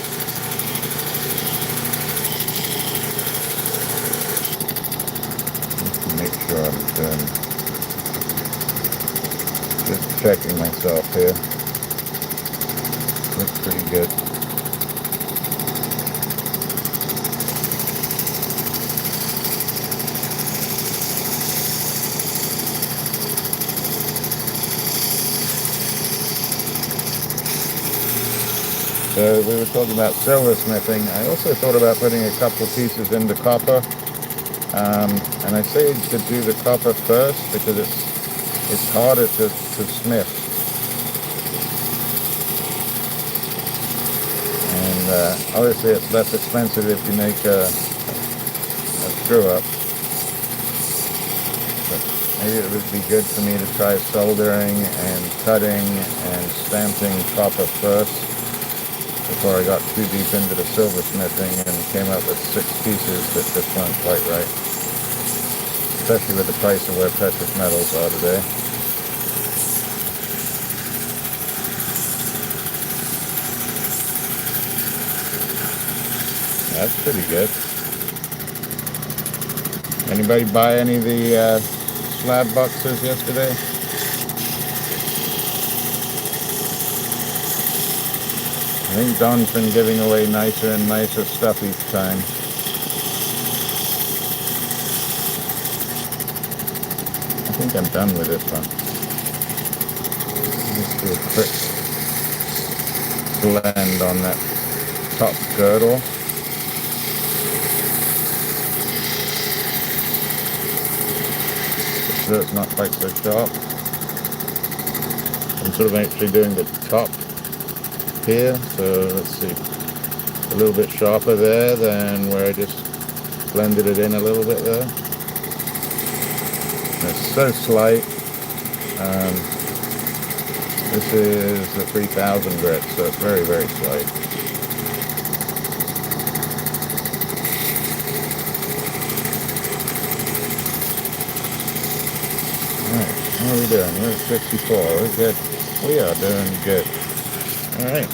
Just to make sure I'm doing. Just checking myself here. Looks pretty good. So we were talking about silversmithing. I also thought about putting a couple of pieces into copper. And I say to do the copper first because it's harder to smith. And obviously it's less expensive if you make a screw up. But maybe it would be good for me to try soldering and cutting and stamping copper first, before I got too deep into the silversmithing and came up with 6 pieces that just weren't quite right. Especially with the price of where precious metals are today. That's pretty good. Anybody buy any of the slab boxes yesterday? I think Don's been giving away nicer and nicer stuff each time. I think I'm done with this one. Let's do a quick blend on that top girdle. So it's not quite so sharp. I'm sort of actually doing the top here, so let's see, a little bit sharper there than where I just blended it in a little bit there. It's so slight. This is the 3000 grit, so it's very, very slight. Alright, how are we doing? We're at 64. We're good. We are doing good. Alright.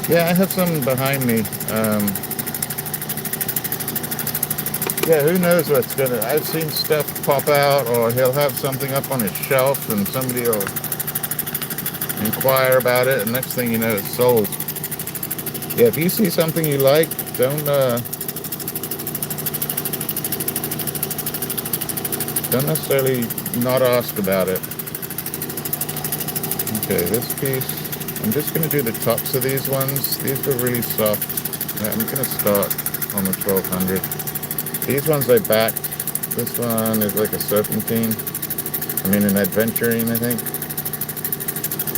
Yeah, I have some behind me. Yeah, who knows what's gonna... I've seen stuff pop out, or he'll have something up on his shelf and somebody will inquire about it, and next thing you know, it's sold. Yeah, if you see something you like, don't necessarily not ask about it. Okay, this piece, I'm just going to do the tops of these ones. These were really soft. Yeah, I'm going to start on the 1200. These ones I backed. This one is like a serpentine. I mean an adventurine, I think.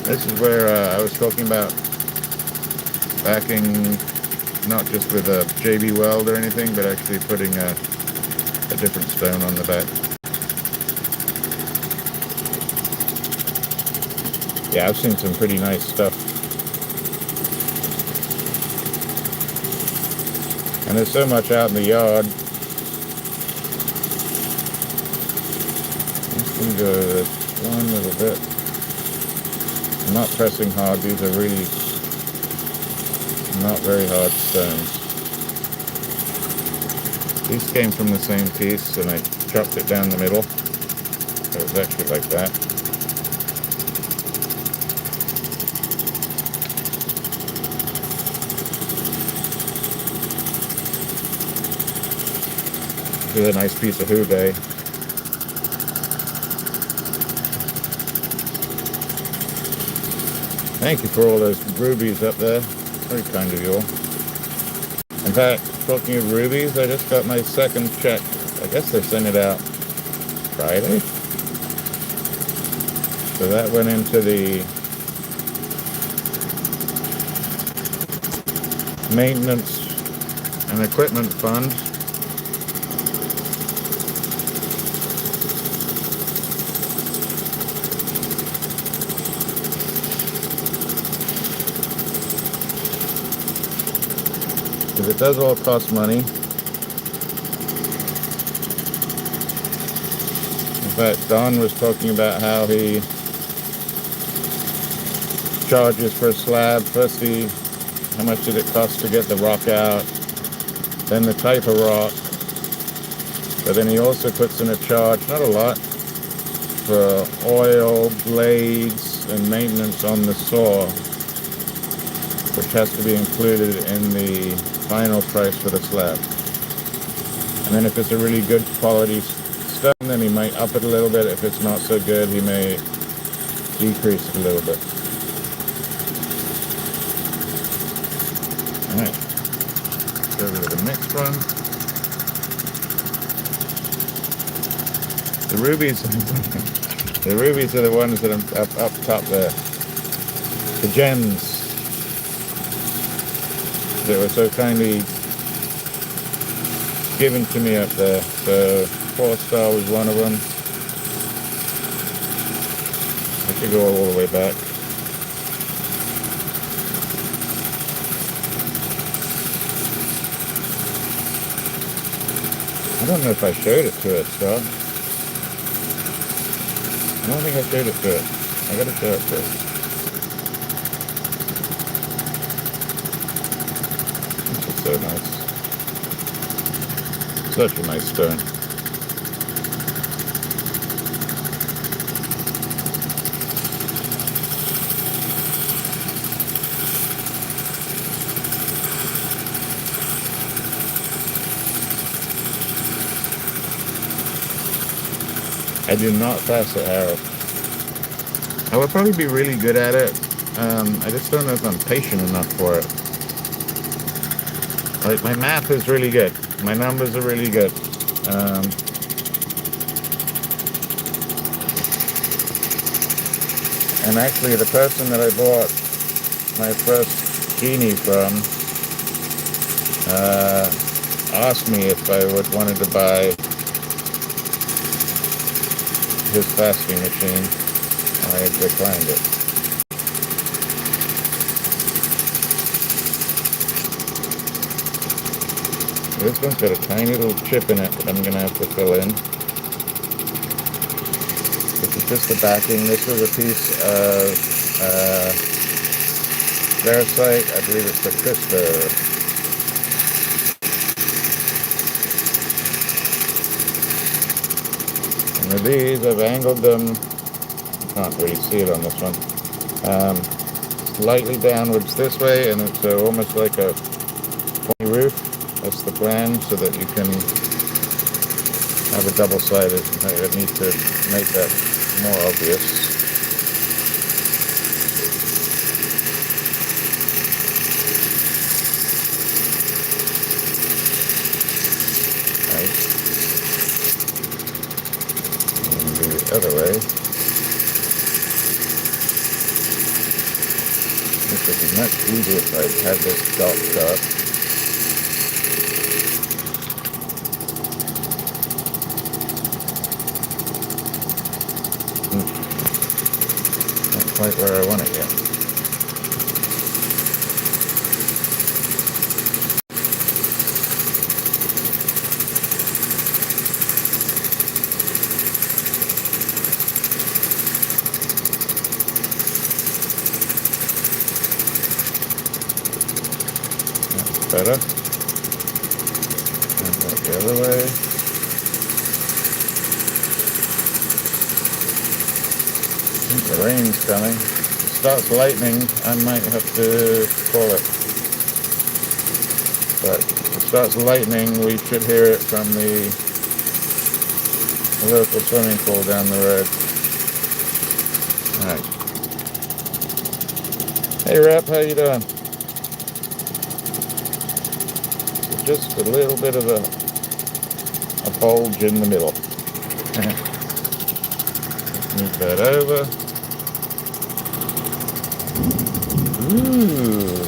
This is where I was talking about backing, not just with a JB weld or anything, but actually putting a different stone on the back. Yeah, I've seen some pretty nice stuff. And there's so much out in the yard. just going to go this one little bit. I'm not pressing hard. These are really not very hard stones. These came from the same piece, and I chopped it down the middle. So it was actually like that. This is a nice piece of hubei. Thank you for all those rubies up there. Very kind of you all. In fact, talking of rubies, I just got my second check. I guess they sent it out Friday. So that went into the maintenance and equipment fund. Because it does all cost money. In fact, Don was talking about how he charges for a slab. First, how much did it cost to get the rock out? Then the type of rock. But then he also puts in a charge, not a lot, for oil, blades, and maintenance on the saw, which has to be included in the final price for the slab. And then if it's a really good quality stone, then he might up it a little bit. If it's not so good, he may decrease it a little bit. Alright, go over to the next one. The rubies, the rubies are the ones that are up top there. The gems that were so kindly given to me up there. So 4-star was one of them. I could go all the way back. I don't know if I showed it to it, Scott. I don't think I showed it to it. I gotta show it to it. This is so nice. Such a nice stone. I do not pass it, Harold. I would probably be really good at it. I just don't know if I'm patient enough for it. Like, my math is really good. My numbers are really good. And actually, the person that I bought my first Genie from asked me if I wanted to buy his fasting machine, and I declined it. This one's got a tiny little chip in it that I'm going to have to fill in. This is just the backing. This was a piece of Variscite. I believe it's the Crisper. And with these, I've angled them. You can't really see it on this one. Slightly downwards this way, and it's almost like a pointy roof. That's the plan, so that you can have a double-sided. I need to make that more obvious. Right. And do the other way. This would be much easier if I had this dot shot. Not quite where I want it yet. better. And back the other way. I think the rain's coming. If it starts lightning, I might have to call it. But if it starts lightning, we should hear it from the local swimming pool down the road. Alright. Hey Rep, how you doing? So just a little bit of a bulge in the middle. Let's move that over. Ooh.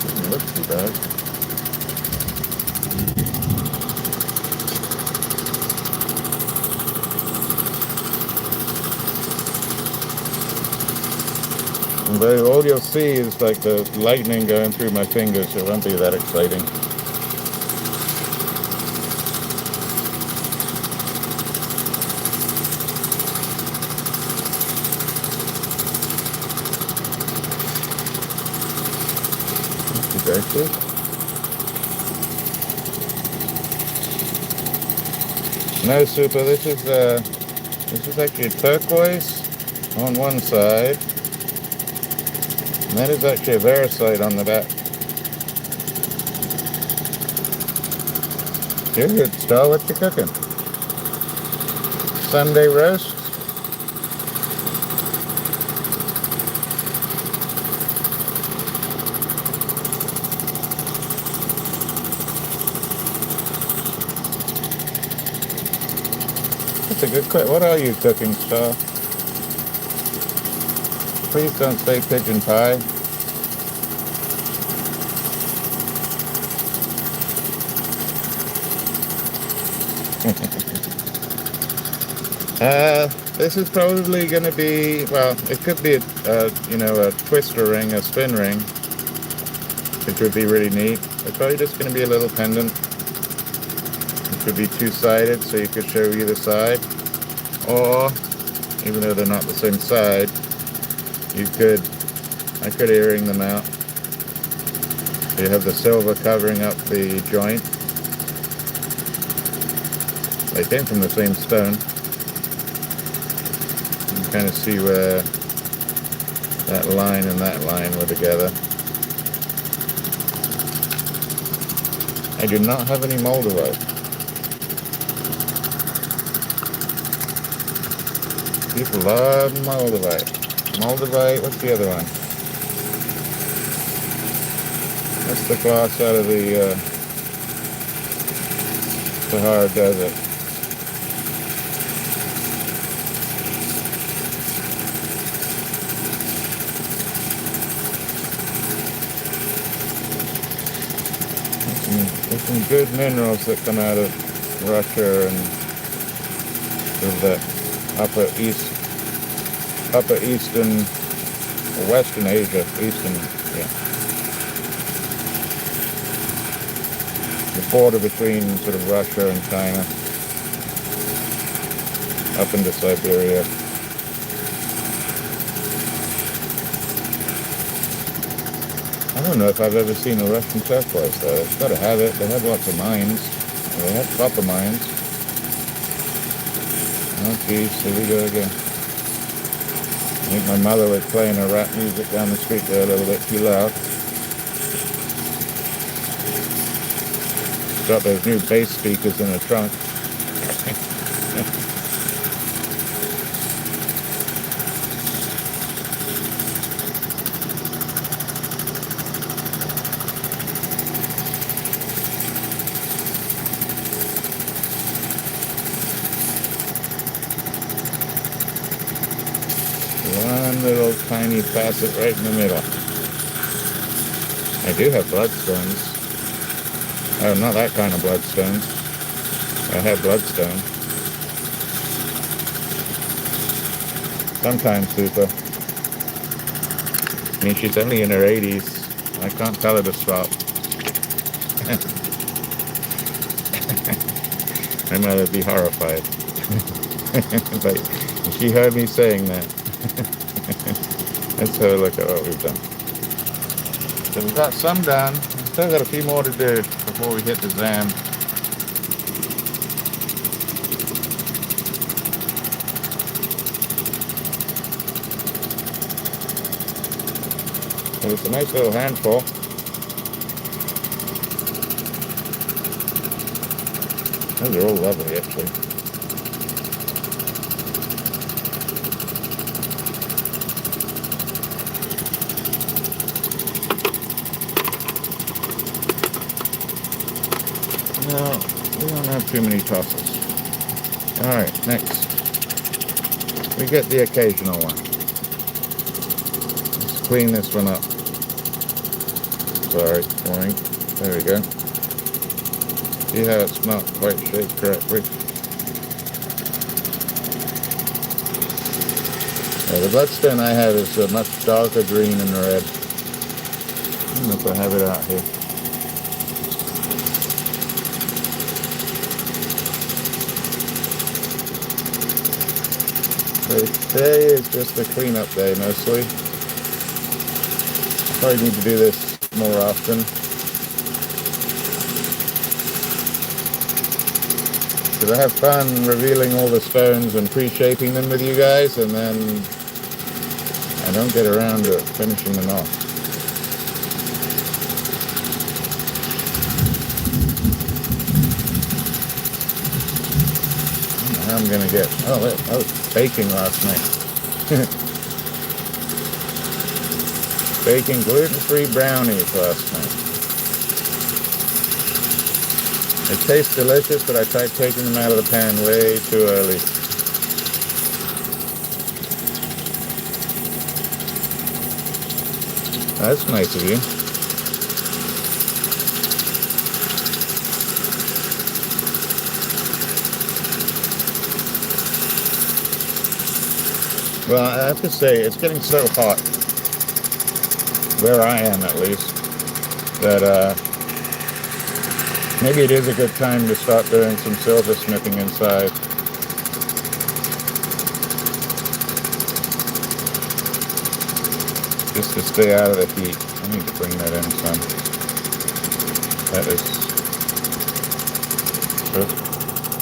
Doesn't look too bad. But all you'll see is like the lightning going through my fingers, so it won't be that exciting. No, Super, this is actually turquoise on one side. And that is actually a Variscite on the back. Good, Star, what you cooking? Sunday roast? That's a good cook. What are you cooking, Star? Please don't say pigeon pie. This is probably going to be, well, it could be a twister ring, a spin ring, which would be really neat. It's probably just going to be a little pendant. It could be two-sided, so you could show either side, or even though they're not the same side, I could earring them out. So you have the silver covering up the joint. They came from the same stone. You can kind of see where that line and that line were together. I do not have any moldavite. People love moldavite. Moldavite, what's the other one? That's the glass out of the Sahara Desert. There's some good minerals that come out of Russia and sort of the upper eastern, or western Asia, the border between sort of Russia and China, up into Siberia. I don't know if I've ever seen a Russian turquoise though. It's got to have it. They have lots of mines. They have copper mines. Oh geez, here we go again. I think my mother was playing her rap music down the street there a little bit too loud. Got those new bass speakers in her trunk. One little tiny facet right in the middle. I do have bloodstones. Oh, not that kind of bloodstones. I have bloodstone. Sometimes Super. I mean, she's only in her 80s. I can't tell her to stop. My mother would be horrified. But she heard me saying that. Let's have a look at what we've done. So we've got some done. We've still got a few more to do before we hit the Zam. So it's a nice little handful. Those are all lovely, actually. No, we don't have too many tosses. Alright, next. We get the occasional one. Let's clean this one up. Sorry, pouring. There we go. See how it's not quite shaped correctly? The bloodstone I have is a much darker green and red. I don't know if I have it out here. So today is just a cleanup day mostly. Probably need to do this more often. Because I have fun revealing all the stones and pre-shaping them with you guys, and then I don't get around to finishing them off. I don't know how I'm going to get... Oh, I was baking last night. Baking gluten-free brownies last night. They taste delicious, but I tried taking them out of the pan way too early. That's nice of you. Well, I have to say, it's getting so hot, where I am at least, that maybe it is a good time to start doing some silversmithing inside. Just to stay out of the heat. I need to bring that in some. That is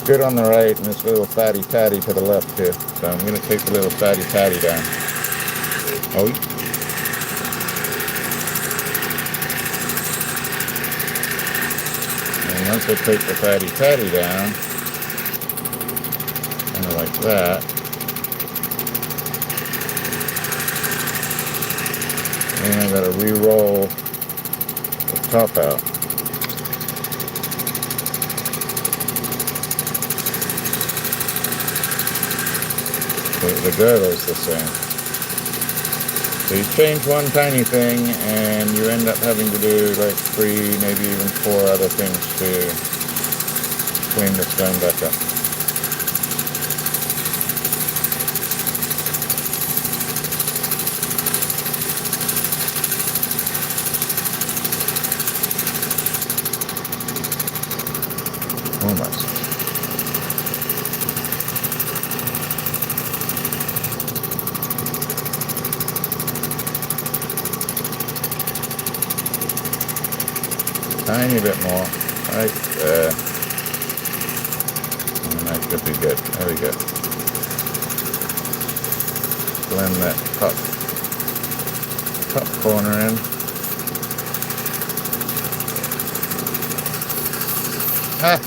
good on the right, and this little fatty patty to the left here. So I'm going to take the little fatty patty down. Oh. And once I take the fatty patty down, kind of like that, and I got to re-roll the top out. The girdle's the same. So you change one tiny thing and you end up having to do like 3, maybe even 4 other things to clean the stone back up. Almost. Tiny bit more, right there. And that should be good. There we go. Blend that top corner in. Ah!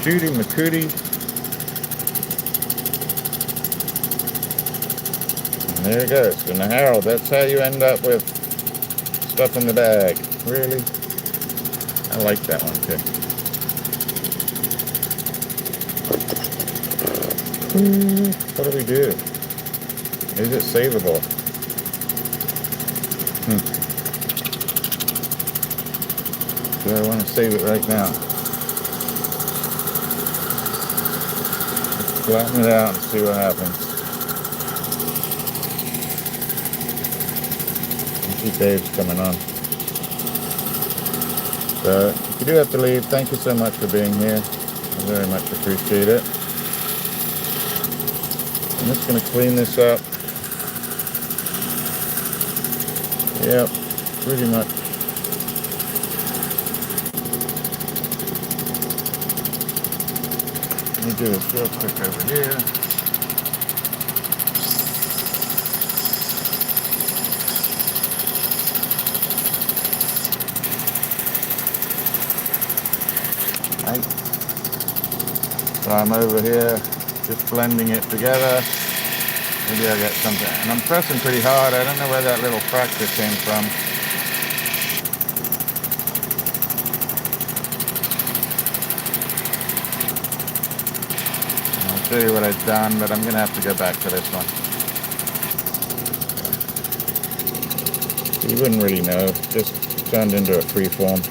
Shooty McCooty. And there it goes. And the Harold, that's how you end up with stuff in the bag. Really? I like that one too. What do we do? Is it savable? Do I want to save it right now? Let's flatten it out and see what happens. I see Dave's coming on. So, if you do have to leave, thank you so much for being here. I very much appreciate it. I'm just going to clean this up Yep, pretty much. Let me do this real quick over here. Right. So I'm over here just blending it together. Maybe I'll get something. And I'm pressing pretty hard. I don't know where that little fracture came from. I'll show you what I've done, but I'm going to have to go back to this one. You wouldn't really know. Just turned into a free form.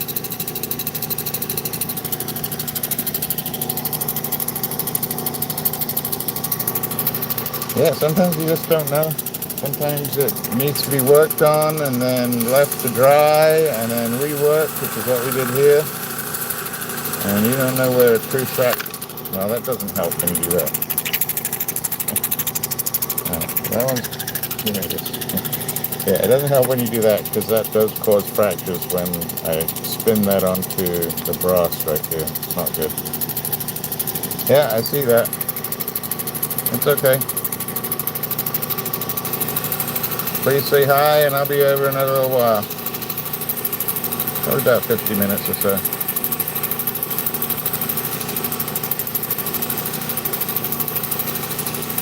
Yeah, sometimes you just don't know. Sometimes it needs to be worked on and then left to dry and then reworked, which is what we did here. And you don't know where a true fracture. Well, that doesn't help when you do that. That one's, you know, yeah, it doesn't help when you do that because that does cause fractures when I spin that onto the brass right there. It's not good. Yeah, I see that. It's okay. Please say hi and I'll be over in a little while. Probably about 50 minutes or so.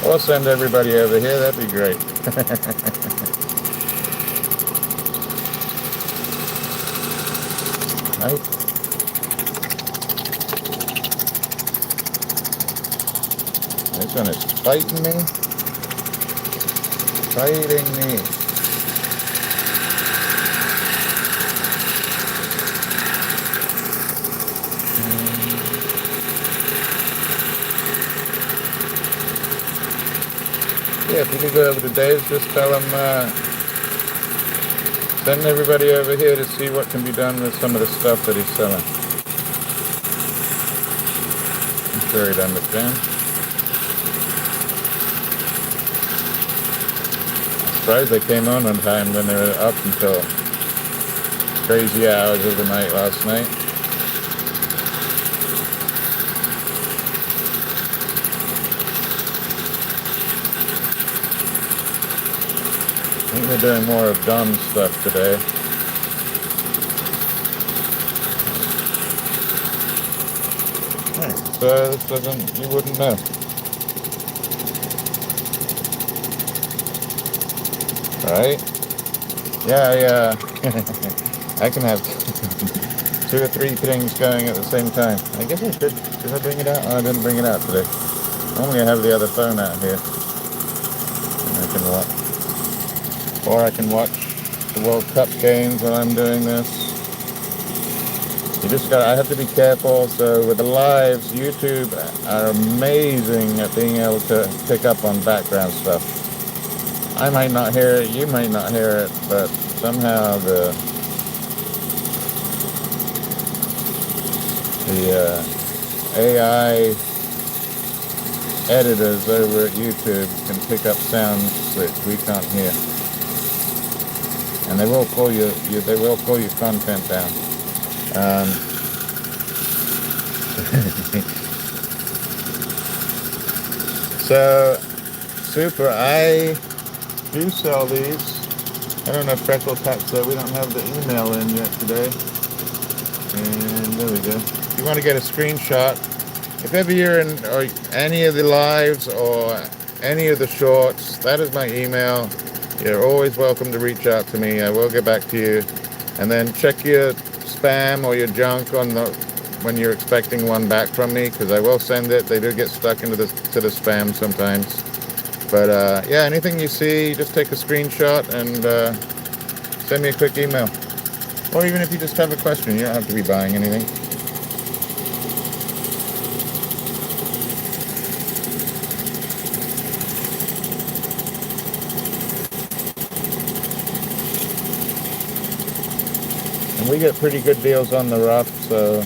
Or send everybody over here, that'd be great. Right. This one is fighting me. Fighting me. Yeah, if you could go over to Dave's, just tell him, send everybody over here to see what can be done with some of the stuff that he's selling. I'm sure he'd understand. I'm surprised they came on time when they were up until crazy hours of the night last night. I think we're doing more of Don's stuff today. Right, so this doesn't, you wouldn't know. Right? Yeah, I can have 2 or 3 things going at the same time. I guess I could. Did I bring it out? Oh, I didn't bring it out today. Normally I have the other phone out here. And I can watch. Or I can watch the World Cup games while I'm doing this. You just I have to be careful. So with the lives, YouTube are amazing at being able to pick up on background stuff. I might not hear it, you might not hear it, but somehow the AI editors over at YouTube can pick up sounds that we can't hear, and they will pull your content down. So super, I do sell these. I don't know if Freckle Tax, we don't have the email in yet today. And there we go. If you want to get a screenshot, if ever you're in or any of the lives or any of the shorts, that is my email. You're always welcome to reach out to me. I will get back to you. And then check your spam or your junk on when you're expecting one back from me, because I will send it. They do get stuck into the spam sometimes. But yeah, anything you see, just take a screenshot and send me a quick email. Or even if you just have a question, you don't have to be buying anything. And we get pretty good deals on the rough, so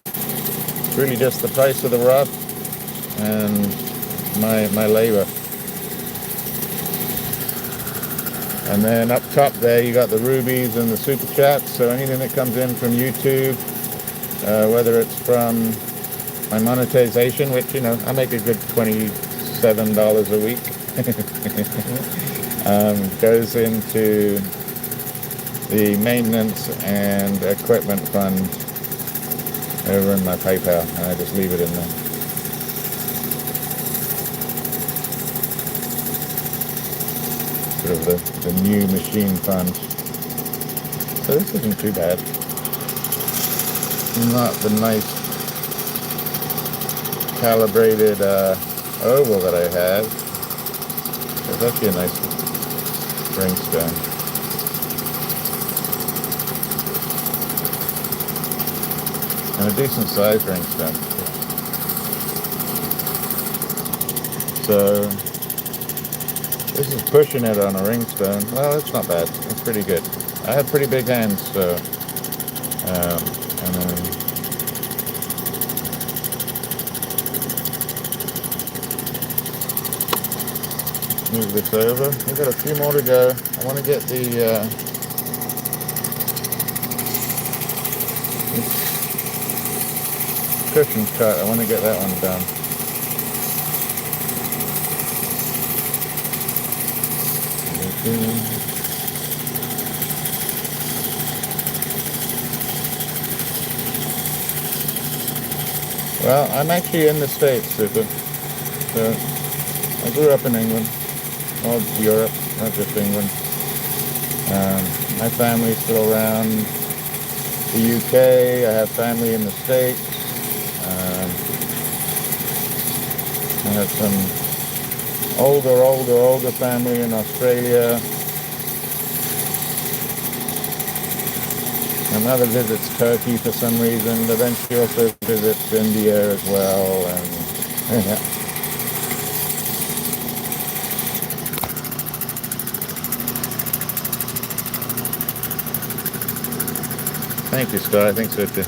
it's really just the price of the rough and my labor. And then up top there you got the rubies and the super chats. So anything that comes in from YouTube, whether it's from my monetization, which, you know, I make a good $27 a week, goes into the maintenance and equipment fund over in my PayPal, and I just leave it in there. Sort of the new machine fund. So this isn't too bad. Not the nice calibrated oval that I had. It's actually a nice ringstone. And a decent sized ringstone. So this is pushing it on a ringstone. Well, it's not bad. It's pretty good. I have pretty big hands, so and then move this over. We've got a few more to go. I want to get the cushion cut. I want to get that one done. Well, I'm actually in the States, Super. So I grew up in England, or Europe, not just England. My family's still around the UK. I have family in the States. I have some older family in Australia. My mother visits Turkey for some reason, but then she also visits India as well. And yeah. Thank you, Sky. Thanks, Victor.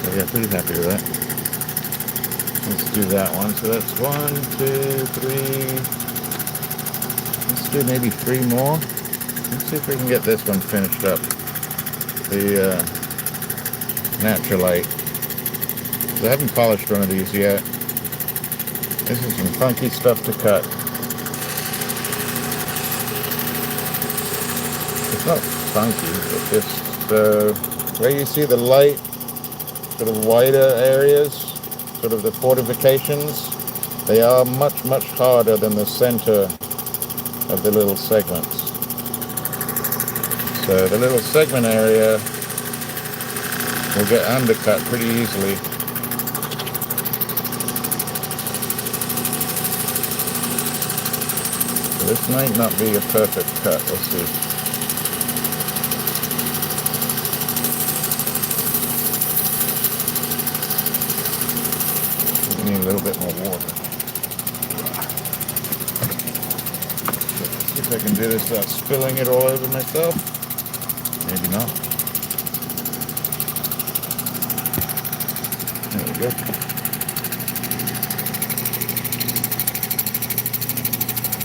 So yeah, pretty happy with that. Let's do that one. So that's 1, 2, 3. Let's do maybe 3 more. Let's see if we can get this one finished up. The Naturalite. I haven't polished one of these yet. This is some funky stuff to cut. It's not funky, it's just where you see the light, sort of wider areas, sort of the fortifications, they are much harder than the center of the little segments. So the little segment area will get undercut pretty easily. So this might not be a perfect cut, we'll see. Need a little bit more water. Let's see if I can do this without spilling it all over myself. Maybe not. There we go.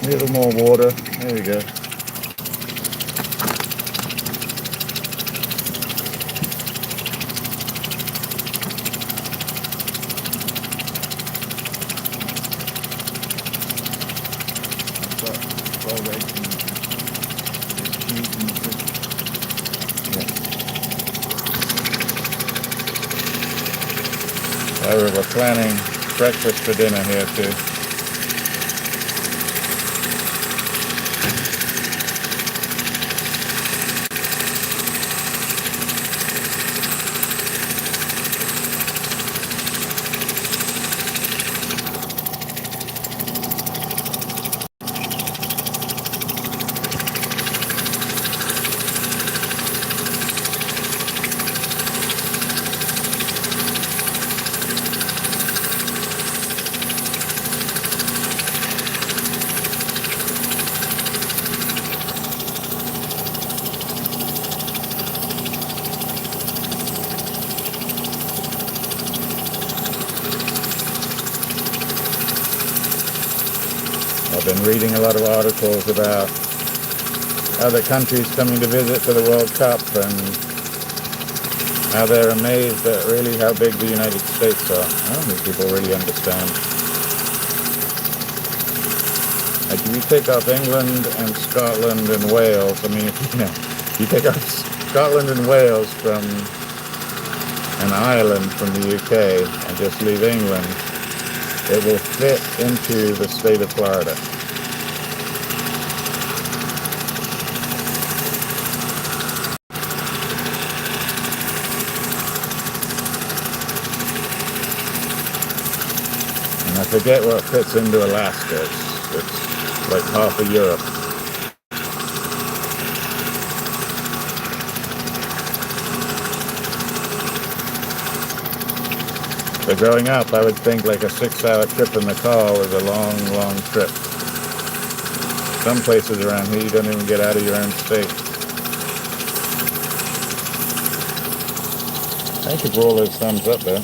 A little more water. There we go. We're planning breakfast for dinner here too. I've been reading a lot of articles about other countries coming to visit for the World Cup and how they're amazed at really how big the United States are. I don't think people really understand. Like if you take off England and Scotland and Wales, I mean, if you take off Scotland and Wales from an island from the UK and just leave England, it will fit into the state of Florida. And I forget what fits into Alaska. It's like half of Europe. But growing up, I would think like a 6-hour trip in the car was a long, long trip. Some places around here, you don't even get out of your own state. Thank you for all those thumbs up there.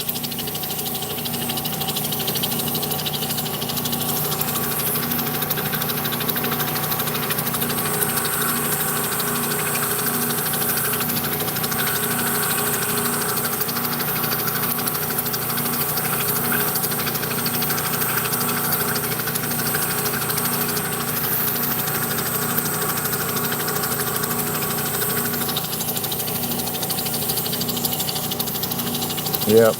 Yep.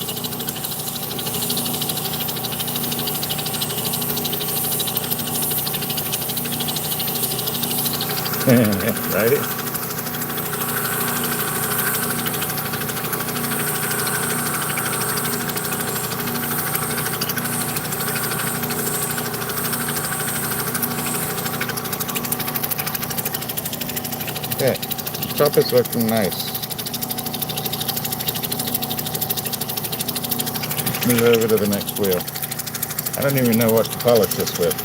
Right? Okay, top is looking nice. Move over to the next wheel. I don't even know what to polish this with.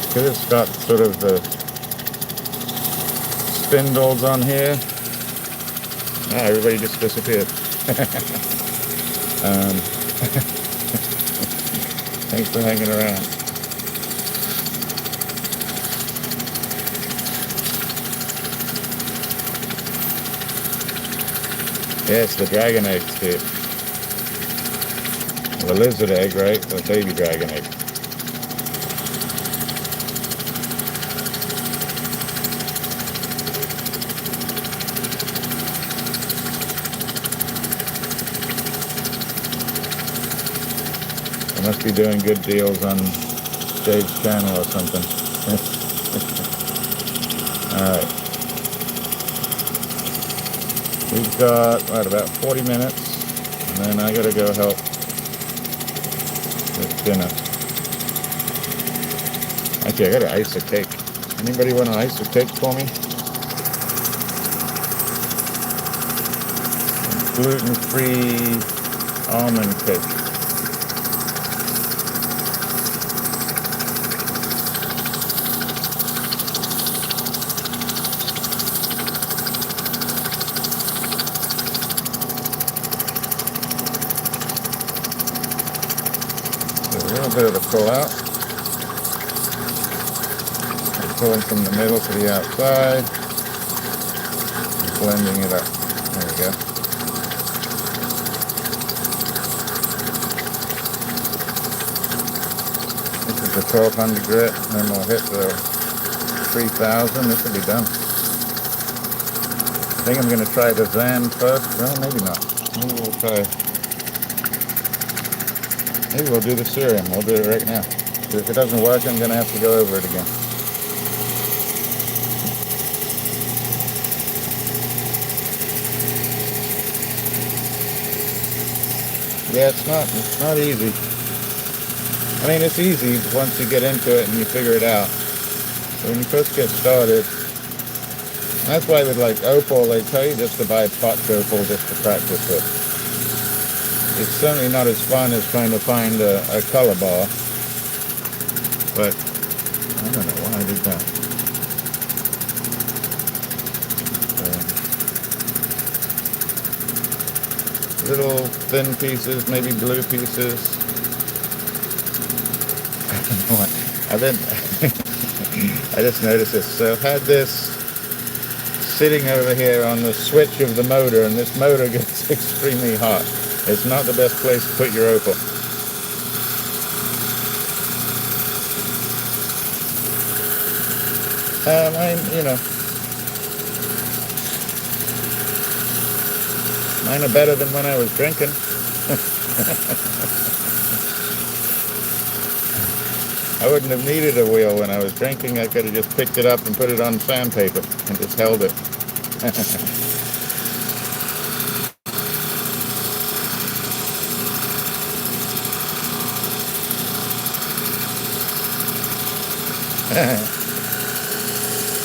Because it's got sort of the spindles on here. Ah, everybody just disappeared. Thanks for hanging around. Yeah, it's the dragon egg, Steve. The lizard egg, right? The baby dragon egg. I must be doing good deals on Dave's channel or something. Alright. We've got, what, about 40 minutes, and then I gotta go help with dinner. Actually, I gotta ice a cake. Anybody want to ice a cake for me? Gluten-free almond cake. A little bit of the pull out. I'm pulling from the middle to the outside. Blending it up. There we go. This is the 1200 grit, and then we'll hit the 3000. This will be done. I think I'm going to try the Zan first. Well, maybe not. Maybe we'll try. Maybe we'll do the serum. We'll do it right now. If it doesn't work, I'm going to have to go over it again. Yeah, it's not easy. I mean, it's easy once you get into it and you figure it out. But when you first get started, that's why with like opal, they tell you just to buy potch opal just to practice with. It's certainly not as fun as trying to find a color bar, but I don't know why I did that. little thin pieces, maybe blue pieces. I've been, I just noticed this. So I've had this sitting over here on the switch of the motor, and this motor gets extremely hot. It's not the best place to put your opal. Mine are better than when I was drinking. I wouldn't have needed a wheel when I was drinking. I could have just picked it up and put it on sandpaper and just held it.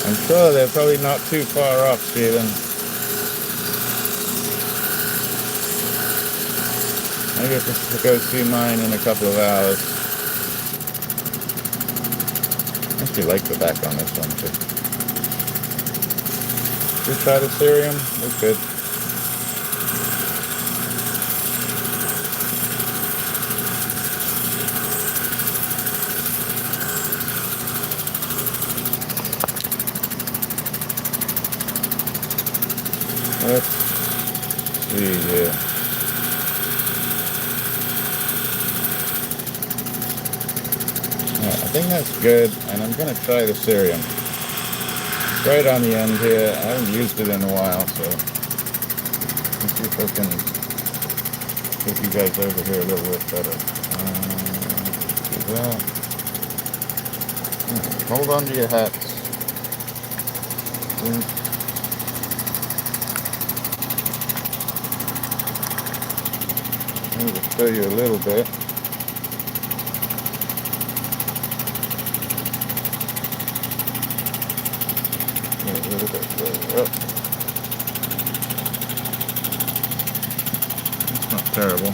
I'm sure they're probably not too far off, Stephen. I get to go see mine in a couple of hours. I actually like the back on this one too. Should we try the cerium? Looks good. Let's see here. I think that's good, and I'm going to try the cerium. It's right on the end here. I haven't used it in a while, so let's see if I can get you guys over here a little bit better. Do that. Hold on to your hats. Let me just show you a little bit. A little bit further up. It's not terrible.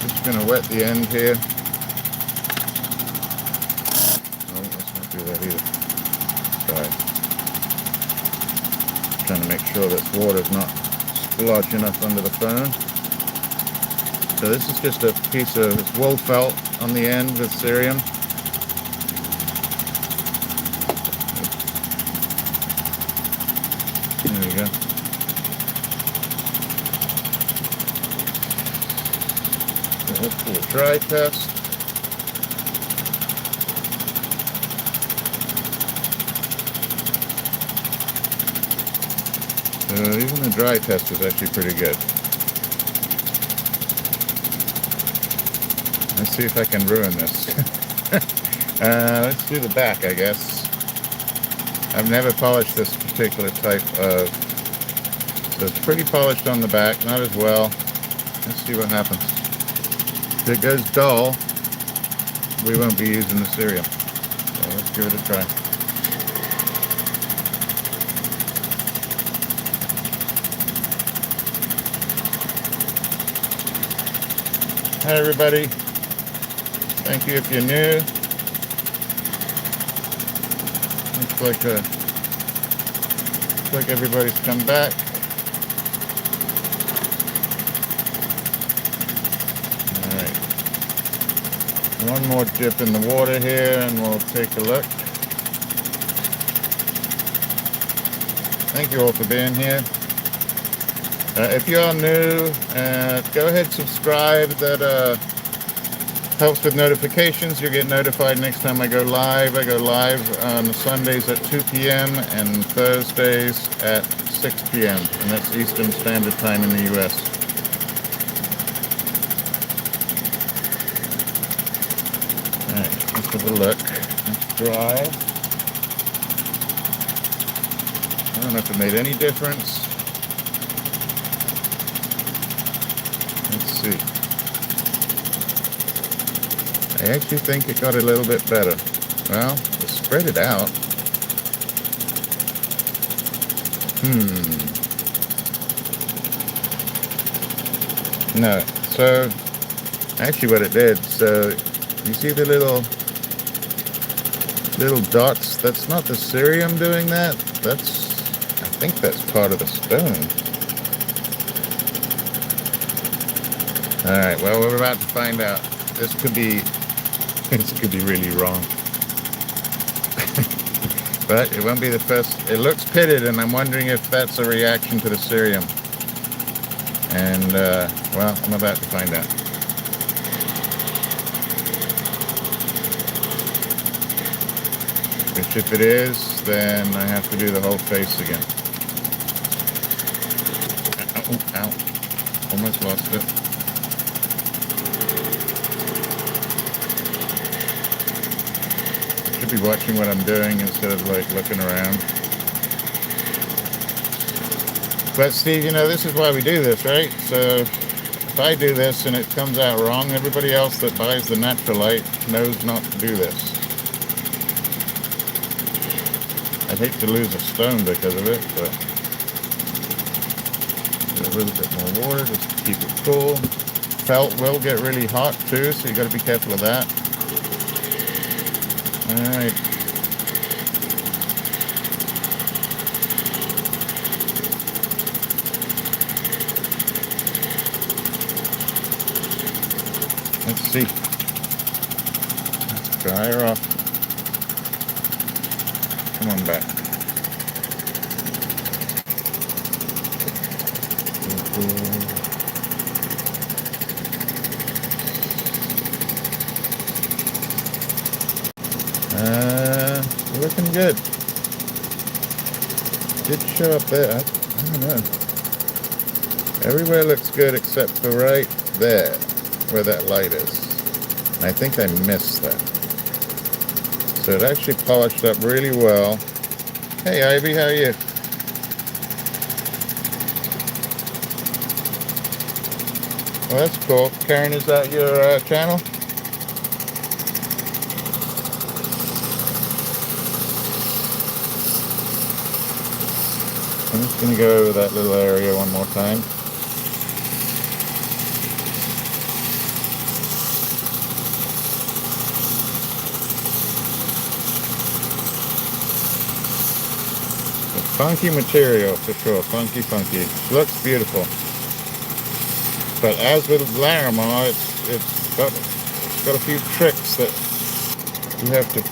Just going to wet the end here. Oh, let's not do that either. Sorry. Trying to make sure this water's not splodging enough under the phone. So this is just a piece of it's wool felt on the end with cerium. There we go. So let's do a dry test. So even the dry test is actually pretty good. Let's see if I can ruin this. Let's do the back, I guess. I've never polished this particular type of... So it's pretty polished on the back, not as well. Let's see what happens. If it goes dull, we won't be using the cerium. So let's give it a try. Hi everybody. Thank you if you're new. Looks like everybody's come back. Alright. One more dip in the water here and we'll take a look. Thank you all for being here. If you are new, go ahead and subscribe. That helps with notifications. You'll get notified next time I go live. I go live on Sundays at 2 p.m. and Thursdays at 6 p.m. And that's Eastern Standard Time in the U.S. Alright, let's have a look. It's dry. I don't know if it made any difference. Let's see. I actually think it got a little bit better. Well, let's spread it out. No, so actually what it did, so you see the little dots? That's not the cerium doing that. I think that's part of the stone. Alright, well, we're about to find out. This could be really wrong. But it won't be the first. It looks pitted, and I'm wondering if that's a reaction to the cerium. And, well, I'm about to find out. Which, if it is, then I have to do the whole face again. Oh, ow. Almost lost it. Should be watching what I'm doing instead of, like, looking around. But, Steve, you know, this is why we do this, right? So, if I do this and it comes out wrong, everybody else that buys the natural light knows not to do this. I'd hate to lose a stone because of it, but a little bit more water just to keep it cool. Felt will get really hot too, so you got to be careful of that. All right. Let's see. Let's dry her off. Come on back. Looking good. Did show up there. I don't know. Everywhere looks good except for right there, where that light is. And I think I missed that. So it actually polished up really well. Hey Ivy, how are you? Well, that's cool. Karen, is that your channel? I'm just going to go over that little area one more time. Funky material for sure. Funky. Looks beautiful. But as with Larimar, it's got a few tricks that you have to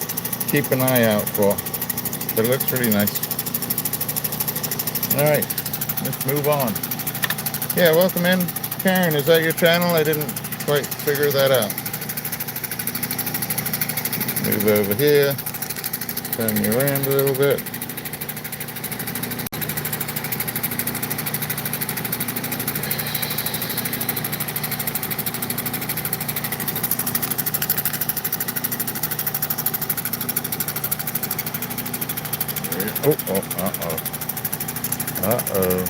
keep an eye out for. But it looks really nice. Alright, let's move on. Yeah, welcome in. Karen, is that your channel? I didn't quite figure that out. Move over here. Turn you around a little bit. Uh-oh.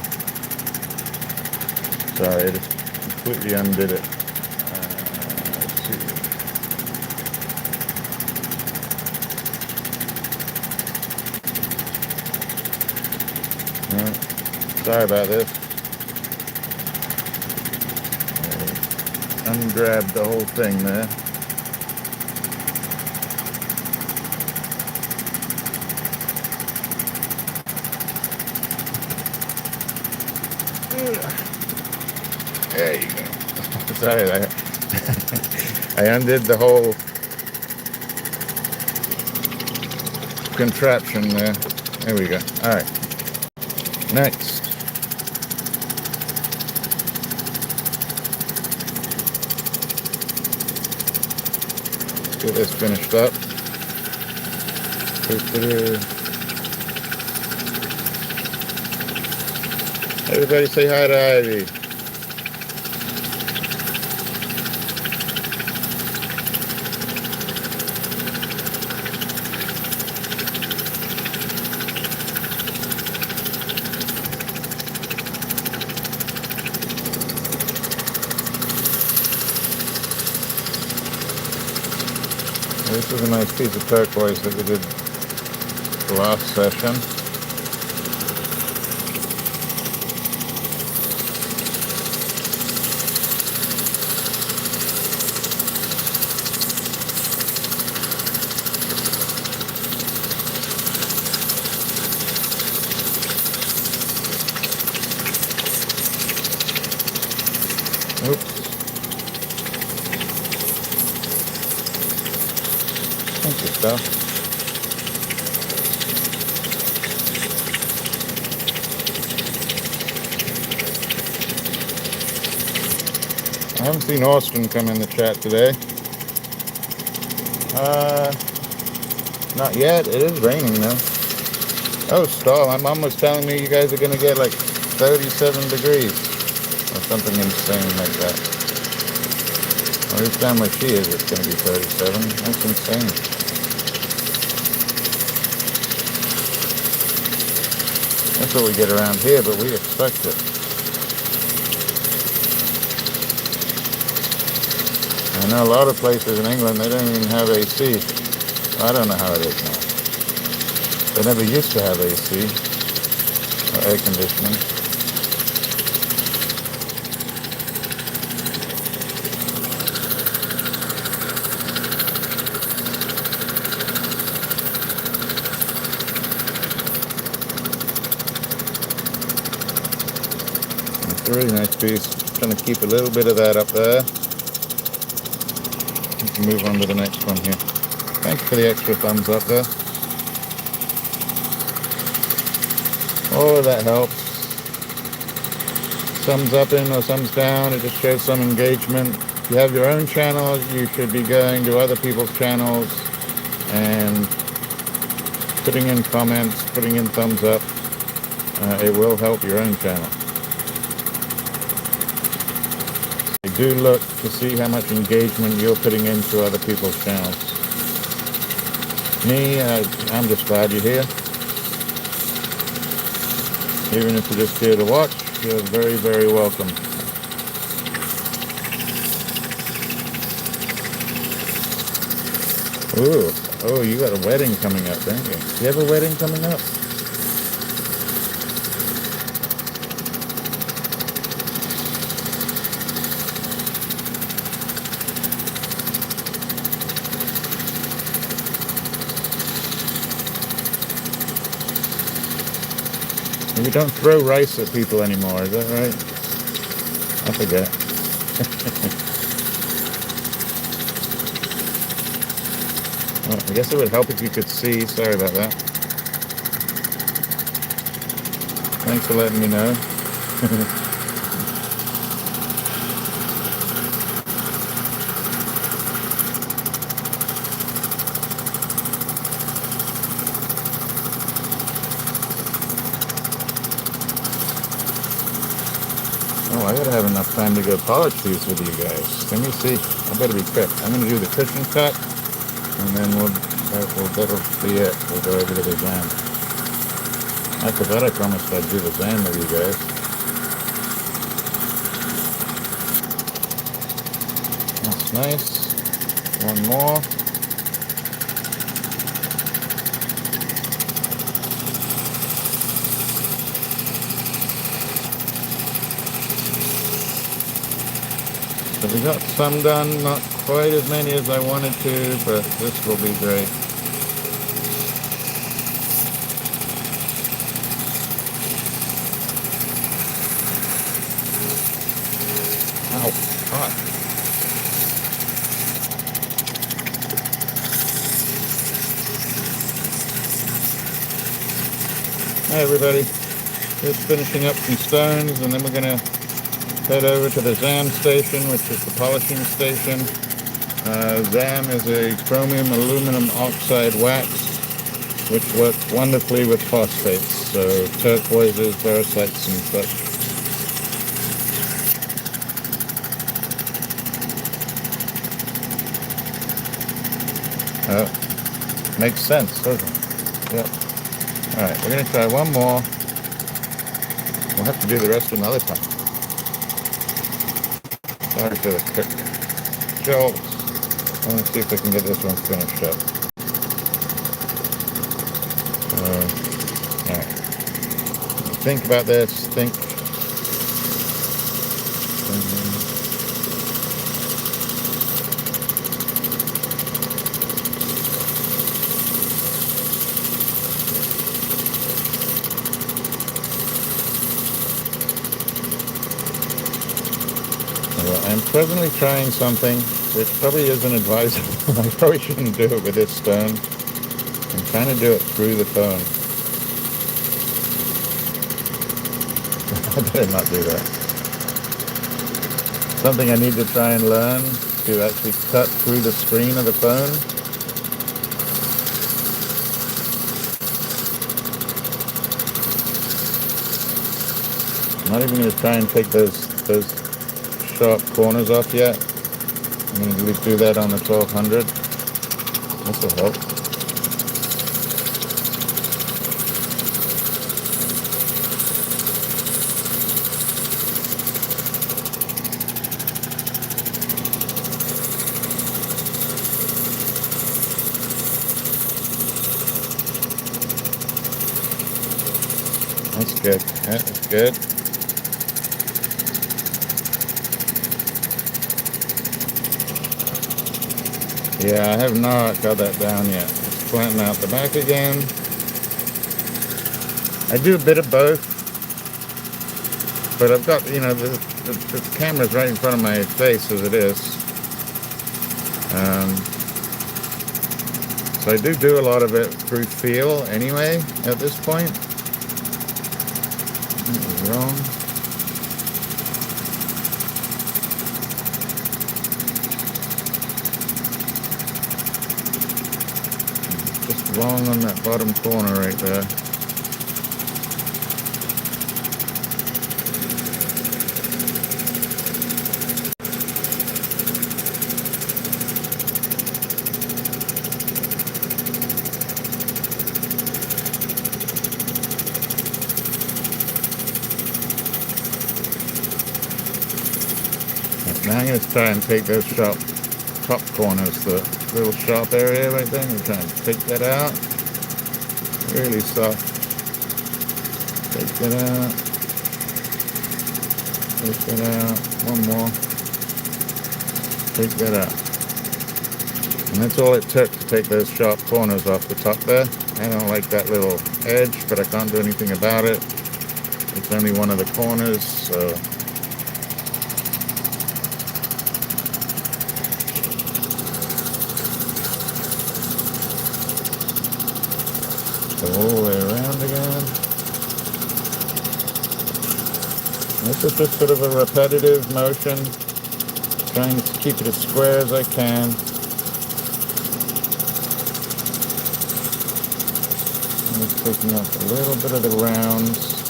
Sorry, I just completely undid it. Let's see. Sorry about this. I ungrabbed the whole thing there. There you go. Sorry, I undid the whole contraption there. There we go. All right. Next. Let's get this finished up. Everybody say hi to Ivy. This is a nice piece of turquoise that we did last session. Oops. stuff. I haven't seen Austin come in the chat today. Not yet. It is raining though. Oh, Star, my mom was telling me you guys are going to get like 37 degrees or something insane like that. Or at least down where she is, it's going to be 37. That's insane. That's what we get around here, but we expect it. I know a lot of places in England, they don't even have AC. I don't know how it is now. They never used to have AC or air conditioning. It's a really nice piece. Just trying to keep a little bit of that up there. We can move on to the next one here. Thanks for the extra thumbs up there. Oh, that helps. Thumbs up in or thumbs down, it just shows some engagement. If you have your own channels, you should be going to other people's channels and putting in comments, putting in thumbs up. It will help your own channel. You do look to see how much engagement you're putting into other people's channels. Me, I'm just glad you're here. Even if you're just here to watch, you're very, very welcome. Ooh, oh, you got a wedding coming up, don't you? You have a wedding coming up? You don't throw rice at people anymore, is that right? I forget. Well, I guess it would help if you could see. Sorry about that. Thanks for letting me know. Oh, I gotta have enough time to go polish these with you guys. Let me see. I better be quick. I'm gonna do the cushion cut, and then that'll be it. We'll go over to the zam. I forgot I promised I'd do the zam with you guys. That's nice. One more. So we got some done, not quite as many as I wanted to, but this will be great. Ow, hot. Hi everybody, just finishing up some stones and then we're going to head over to the ZAM station, which is the polishing station. ZAM is a chromium aluminum oxide wax, which works wonderfully with phosphates, so turquoises, varicites, and such. Makes sense, doesn't it? Yep. Alright, we're going to try one more. We'll have to do the rest another time. Sorry for the quick jolts. I want to see if I can get this one finished up. Alright. Think about this. Think. I'm presently trying something which probably isn't advisable. I probably shouldn't do it with this stone. I'm trying to do it through the phone. I better not do that. Something I need to try and learn, to actually cut through the screen of the phone. I'm not even going to try and take those sharp corners off yet. I'm going to do that on the 1200. This will help. That's good. That's good. Yeah, I have not got that down yet. Let's flatten out the back again. I do a bit of both, but I've got, you know, the camera's right in front of my face as it is. So I do a lot of it through feel anyway at this point. That was wrong. Just wrong on that bottom corner right there. Now I'm going to try and take those sharp top corners, the little sharp area right there, and try and take that out. Really soft. Take that out. Take that out. One more. Take that out. And that's all it took to take those sharp corners off the top there. I don't like that little edge, but I can't do anything about it. It's only one of the corners, so... Go all the way around again. This is just sort of a repetitive motion, trying to keep it as square as I can. I'm just taking off a little bit of the rounds.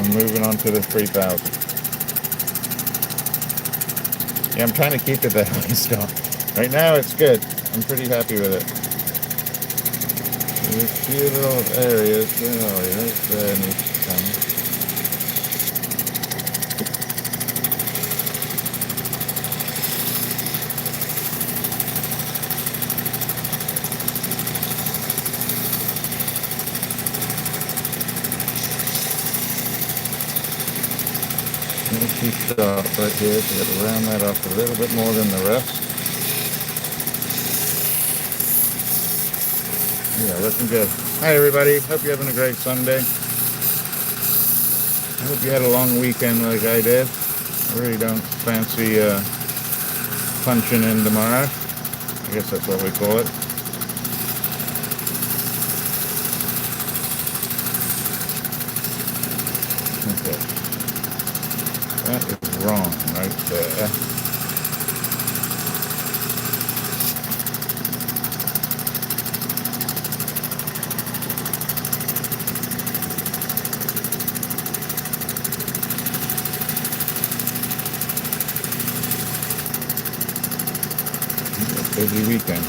And moving on to the 3000. Yeah, I'm trying to keep it that way still. Right now it's good. I'm pretty happy with it. There's a few little areas. Oh, right there needs to come. Too sharp right here, so you got to round that off a little bit more than the rest. Yeah, looking good. Hi everybody, hope you're having a great Sunday. I hope you had a long weekend like I did. I really don't fancy punching in tomorrow. I guess that's what we call it. Okay. That is wrong right there. Busy weekend.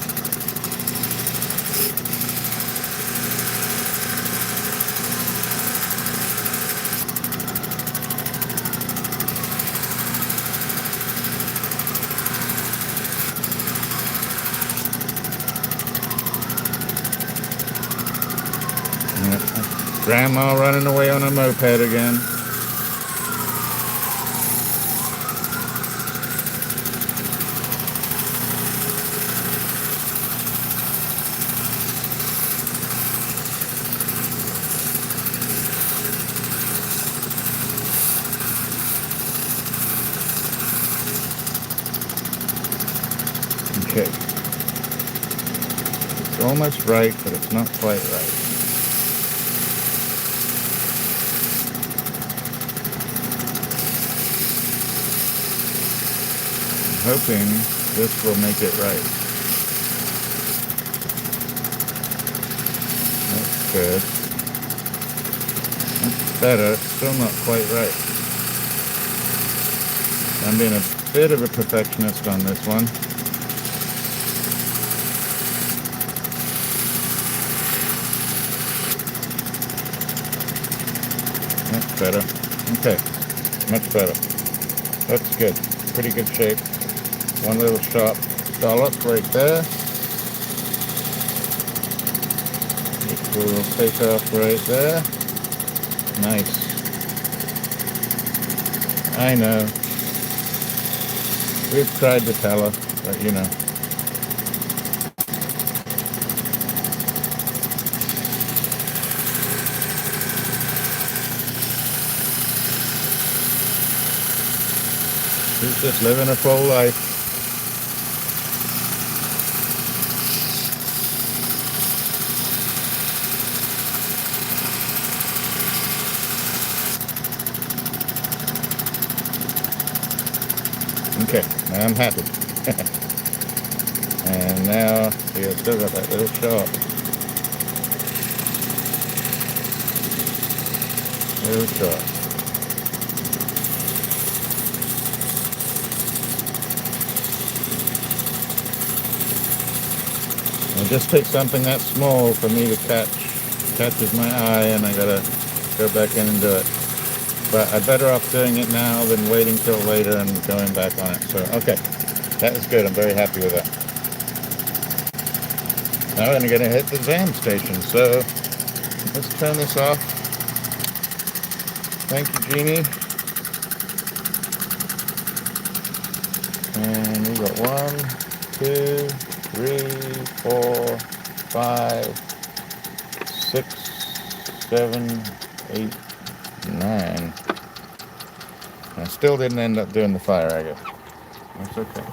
Grandma running away on a moped again. Okay. It's almost right, but it's not quite right. I'm hoping this will make it right. That's good. That's better. Still not quite right. I'm being a bit of a perfectionist on this one. That's better. Okay, much better. That's good. Pretty good shape. One little sharp dollop right there. Equal takeoff right there. Nice. I know. We've tried to tell her, but you know. She's just living a full life. Okay, now I'm happy. And now, see, I still got that little sharp. Little sharp. It just takes something that small for me to catches my eye, and I gotta go back in and do it. But I'm better off doing it now than waiting till later and going back on it. So, okay, that is good. I'm very happy with that. Now we're gonna hit the jam station. So let's turn this off. Thank you, Genie. And we got 1, 2, 3, 4, 5, 6, 7, 8, 9. I still didn't end up doing the fire agate. That's okay.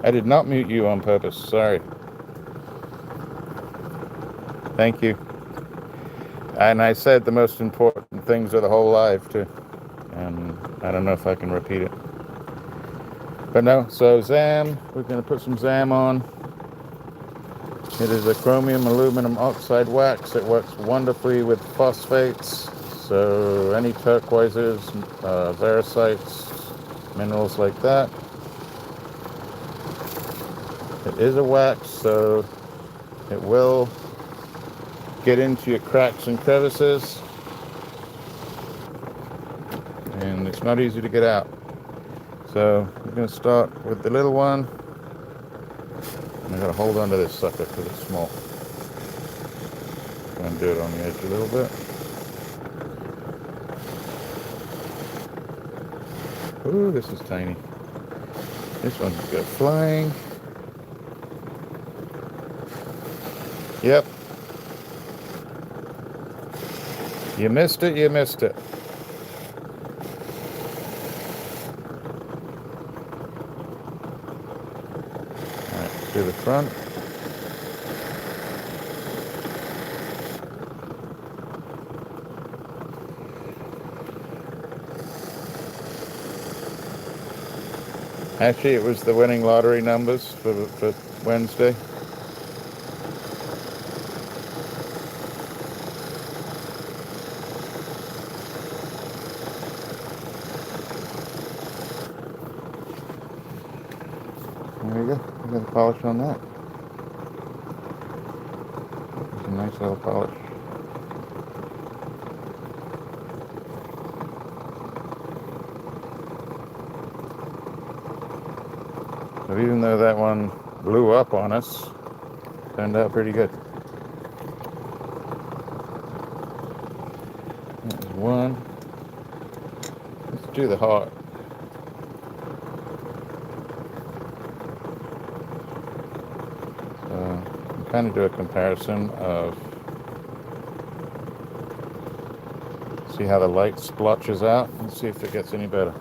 I did not mute you on purpose. Sorry. Thank you. And I said the most important things of the whole live too. And I don't know if I can repeat it. But no, so ZAM, we're going to put some ZAM on. It is a chromium aluminum oxide wax. It works wonderfully with phosphates. So any turquoises, varicites, minerals like that. It is a wax, so it will get into your cracks and crevices. And it's not easy to get out. So we're going to start with the little one. And I got to hold on to this sucker because it's small. Try and do it on the edge a little bit. Ooh, this is tiny. This one's go flying. Yep. You missed it, you missed it. Alright, let's do the front. Actually, it was the winning lottery numbers for Wednesday. There you go. You got the polish on that. It's a nice little polish. So even though that one blew up on us, turned out pretty good. That was one. Let's do the heart. So kind of do a comparison of, see how the light splotches out, and see if it gets any better.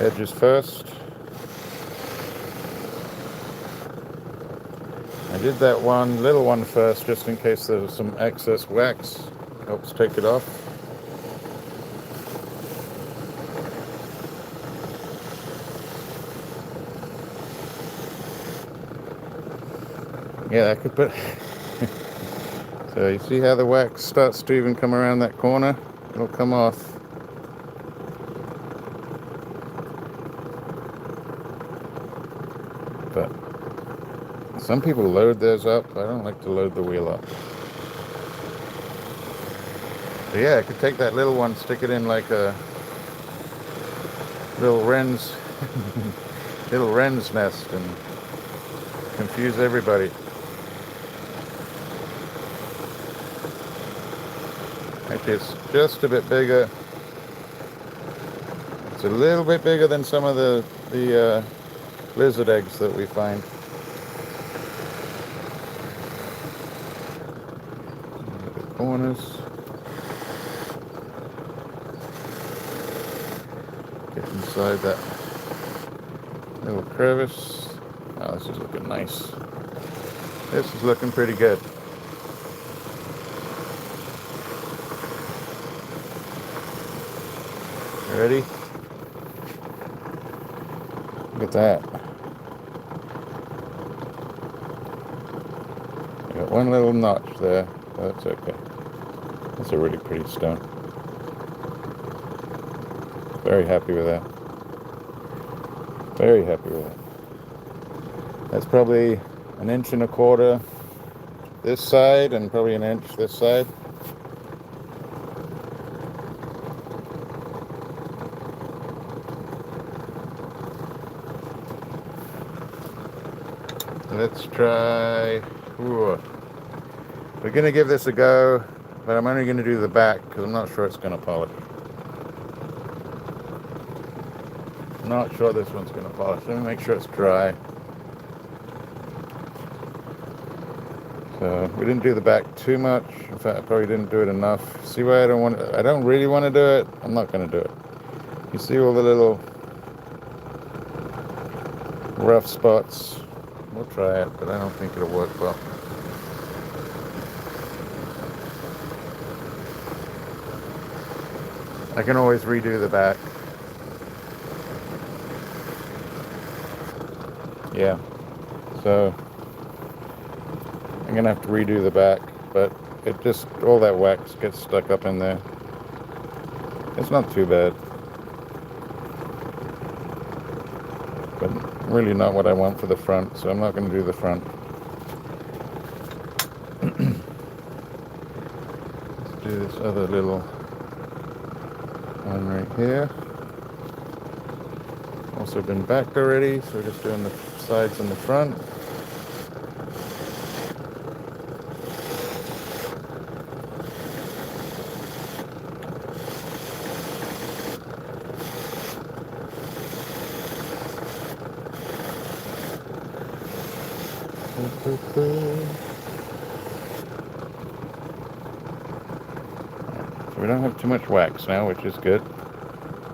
Edges first. I did that one little one first just in case there was some excess wax. Helps take it off. Yeah, I could put... So you see how the wax starts to even come around that corner? It'll come off. But some people load theirs up. I don't like to load the wheel up. But yeah, I could take that little one, stick it in like a little wren's little wren's nest and confuse everybody. Actually, it's just a bit bigger. It's a little bit bigger than some of the lizard eggs that we find. The corners. Get inside that little crevice. Oh, this is looking nice. This is looking pretty good. Ready? Look at that. I got one little notch there, but that's okay. That's a really pretty stone. Very happy with that. Very happy with that. That's probably 1.25 inches this side and probably 1 inch this side. Let's try, ooh. We're going to give this a go, but I'm only going to do the back because I'm not sure it's going to polish. Not sure this one's going to polish. Let me make sure it's dry. So we didn't do the back too much. In fact, I probably didn't do it enough. See why I don't really want to do it? I'm not going to do it. You see all the little rough spots? We'll try it, but I don't think it'll work well. I can always redo the back. Yeah, so I'm gonna have to redo the back, but it just, all that wax gets stuck up in there. It's not too bad, but really not what I want for the front, so I'm not going to do the front. Let's do this other little one right here. Also been backed already, so we're just doing the sides and the front. So we don't have too much wax now, which is good.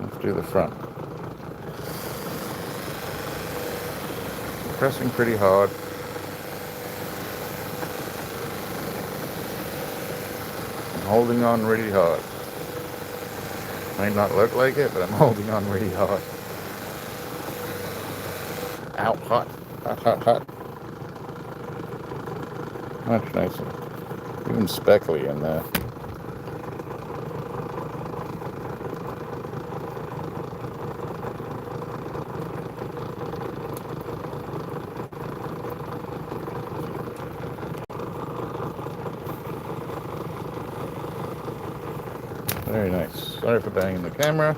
Let's do the front. I'm pressing pretty hard. I'm holding on really hard. Might not look like it, but I'm holding on really hard. Ow, hot. Hot, hot, hot. Much nicer. Even speckly in there. Very nice. Sorry for banging the camera.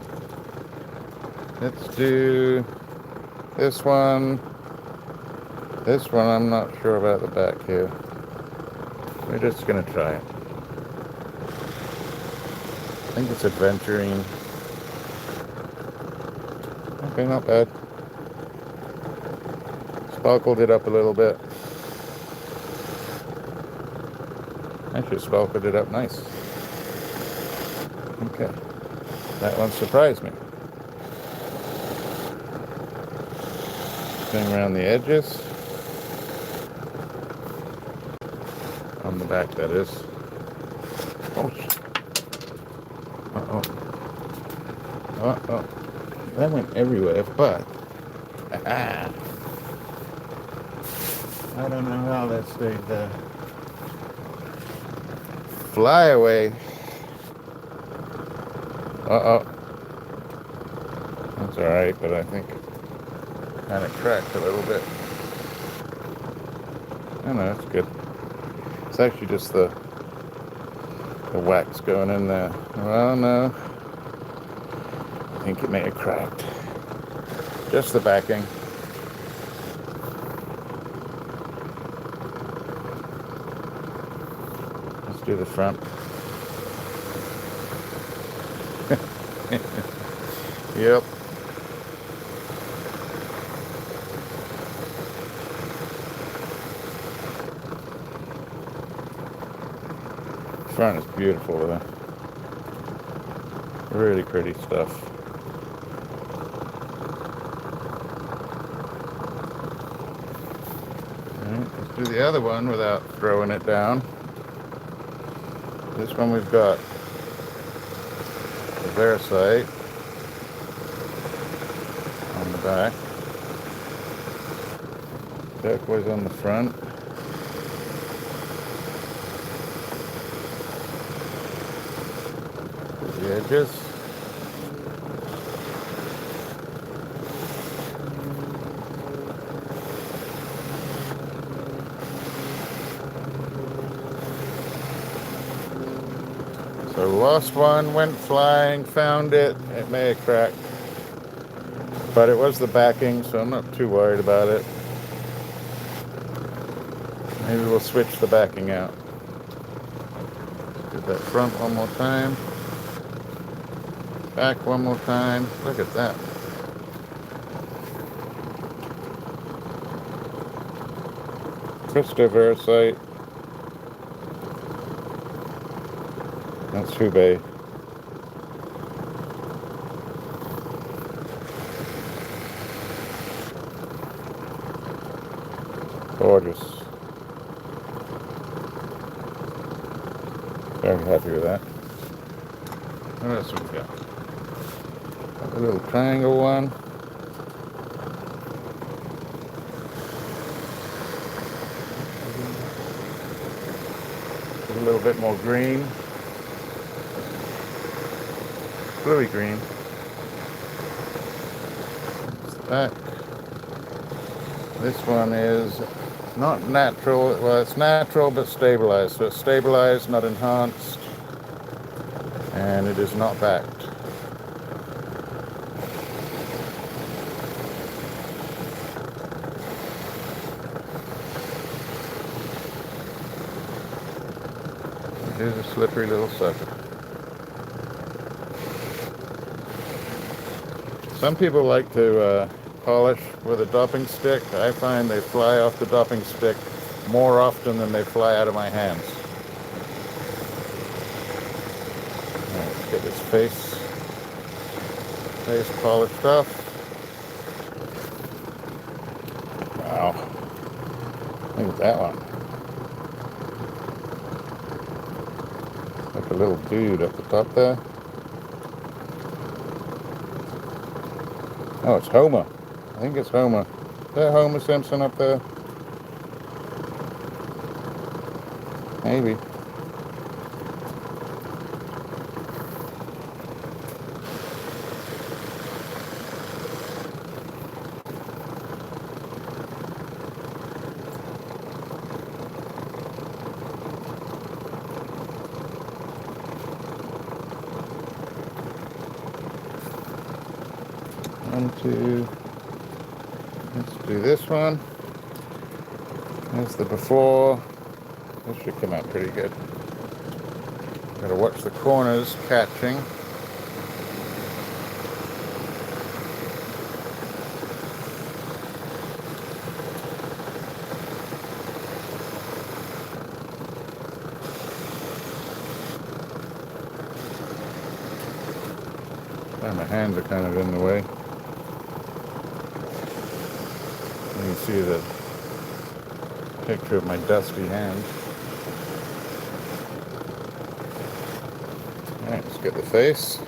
Let's do this one. This one, I'm not sure about the back here. We're just gonna try it. I think it's adventuring. Okay, not bad. Sparkled it up a little bit. Actually, sparkled it up nice. Okay, that one surprised me. Going around the edges. On the back, that is. Oh, uh-oh. Uh-oh. That went everywhere, but... I don't know how that stayed there. Fly away. Uh-oh. That's alright, but I think it kind of cracked a little bit. Oh no, it's good. It's actually just the wax going in there. Well, no. I think it may have cracked. Just the backing. Let's do the front. Yep. Front is beautiful though. Really pretty stuff. Alright, let's do the other one without throwing it down. This one we've got the Variscite on the back. Turquoise on the front. The edges. So lost one, went flying, found it. It may have cracked, but it was the backing, so I'm not too worried about it. Maybe we'll switch the backing out. Do that front one more time. Back one more time. Look at that. Crystal Variscite. That's Hubei. Gorgeous. Very happy with that. What else we got? A little triangle one. A little bit more green. Bluey green. Back. This one is not natural. Well, it's natural but stabilized. So it's stabilized, not enhanced. And it is not backed. Here's a slippery little sucker. Some people like to polish with a dopping stick. I find they fly off the dopping stick more often than they fly out of my hands. All right, let's get this face polished off. Wow, look at that one. Like a little dude up the top there. Oh, it's Homer. I think it's Homer. Is that Homer Simpson up there? Maybe. One, two. Let's do this one. There's the before. This should come out pretty good. Gotta watch the corners catching. And my hands are kind of in the way. You can see the picture of my dusty hands. Alright, let's get the face.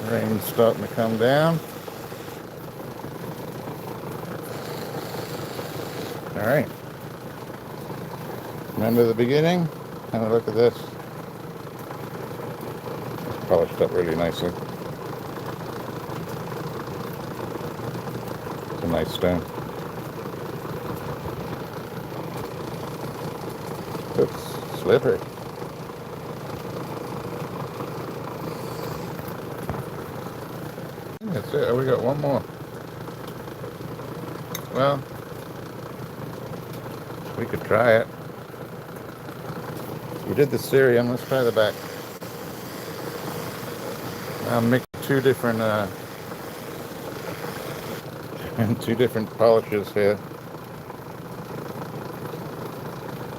Rain's starting to come down. Alright. Remember the beginning? Have a look at this. It's polished up really nicely. It's a nice stone. Oops, slippery. That's it. We got one more. Well, we could try it. We did the cerium. Let's try the back. I'll mix two different polishes here.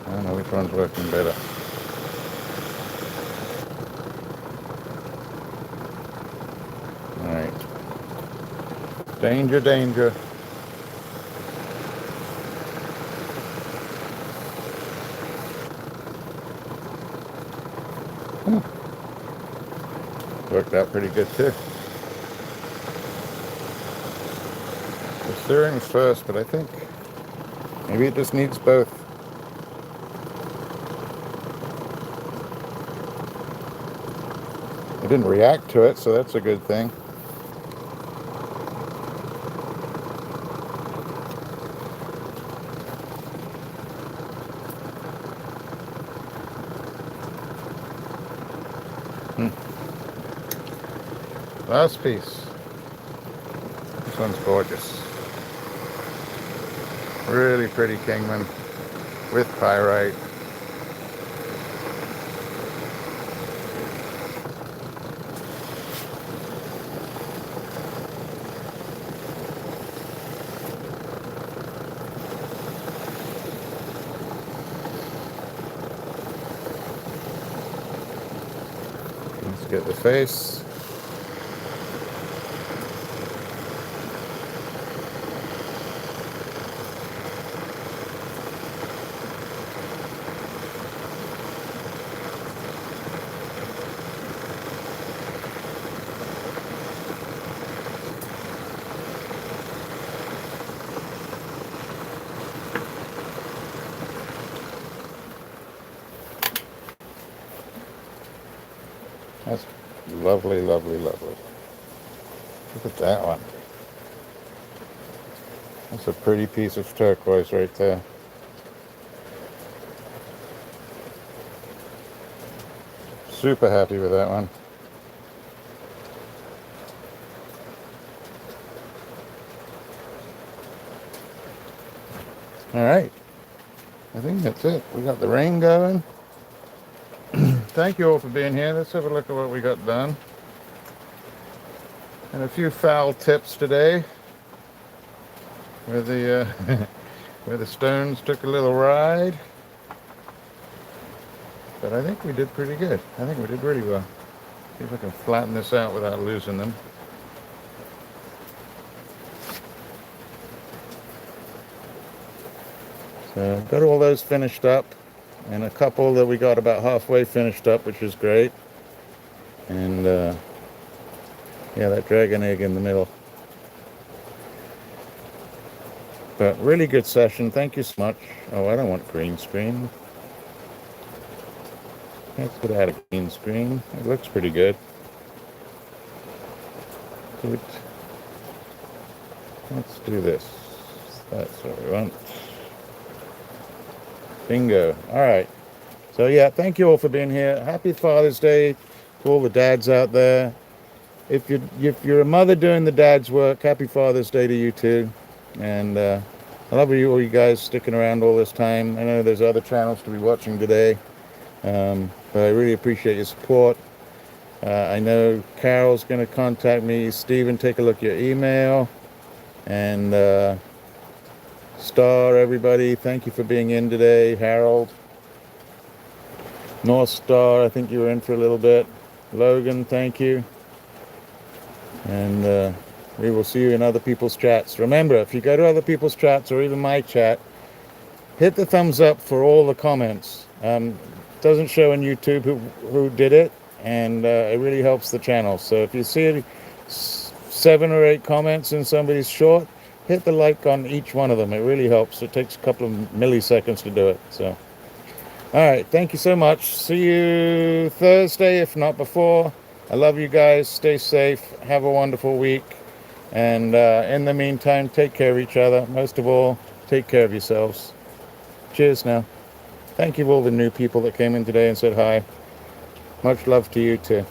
I don't know which one's working better. All right. Danger, danger. Worked out pretty good too. The cerium's first, but I think maybe it just needs both. It didn't react to it, so that's a good thing. Last piece. This one's gorgeous. Really pretty Kingman with pyrite. Let's get the face. That's lovely, lovely, lovely. Look at that one. That's a pretty piece of turquoise right there. Super happy with that one. All right. I think that's it. We got the rain going. Thank you all for being here. Let's have a look at what we got done. And a few foul tips today, where the where the stones took a little ride. But I think we did pretty good. I think we did really well. See if I can flatten this out without losing them. So got all those finished up, and a couple that we got about halfway finished up, which is great. And yeah, that dragon egg in the middle. But really good session. Thank you so much. Oh, I don't want green screen. Let's put out a green screen. It looks pretty good. Good. Let's do this. That's what we want. Bingo. All right. So yeah, thank you all for being here. Happy Father's Day to all the dads out there. If you're a mother doing the dad's work, happy Father's Day to you too. And I love all you guys sticking around all this time. I know there's other channels to be watching today. But I really appreciate your support. I know Carol's going to contact me. Stephen, take a look at your email. And Star, everybody, thank you for being in today. Harold. North Star, I think you were in for a little bit. Logan, thank you. And we will see you in other people's chats. Remember, if you go to other people's chats or even my chat, hit the thumbs up for all the comments. Doesn't show on YouTube who did it, and it really helps the channel. So if you see 7 or 8 comments in somebody's short, hit the like on each one of them. It really helps. It takes a couple of milliseconds to do it. So, all right, thank you so much. See you Thursday, if not before. I love you guys. Stay safe. Have a wonderful week. And in the meantime, take care of each other. Most of all, take care of yourselves. Cheers now. Thank you to all the new people that came in today and said hi. Much love to you too.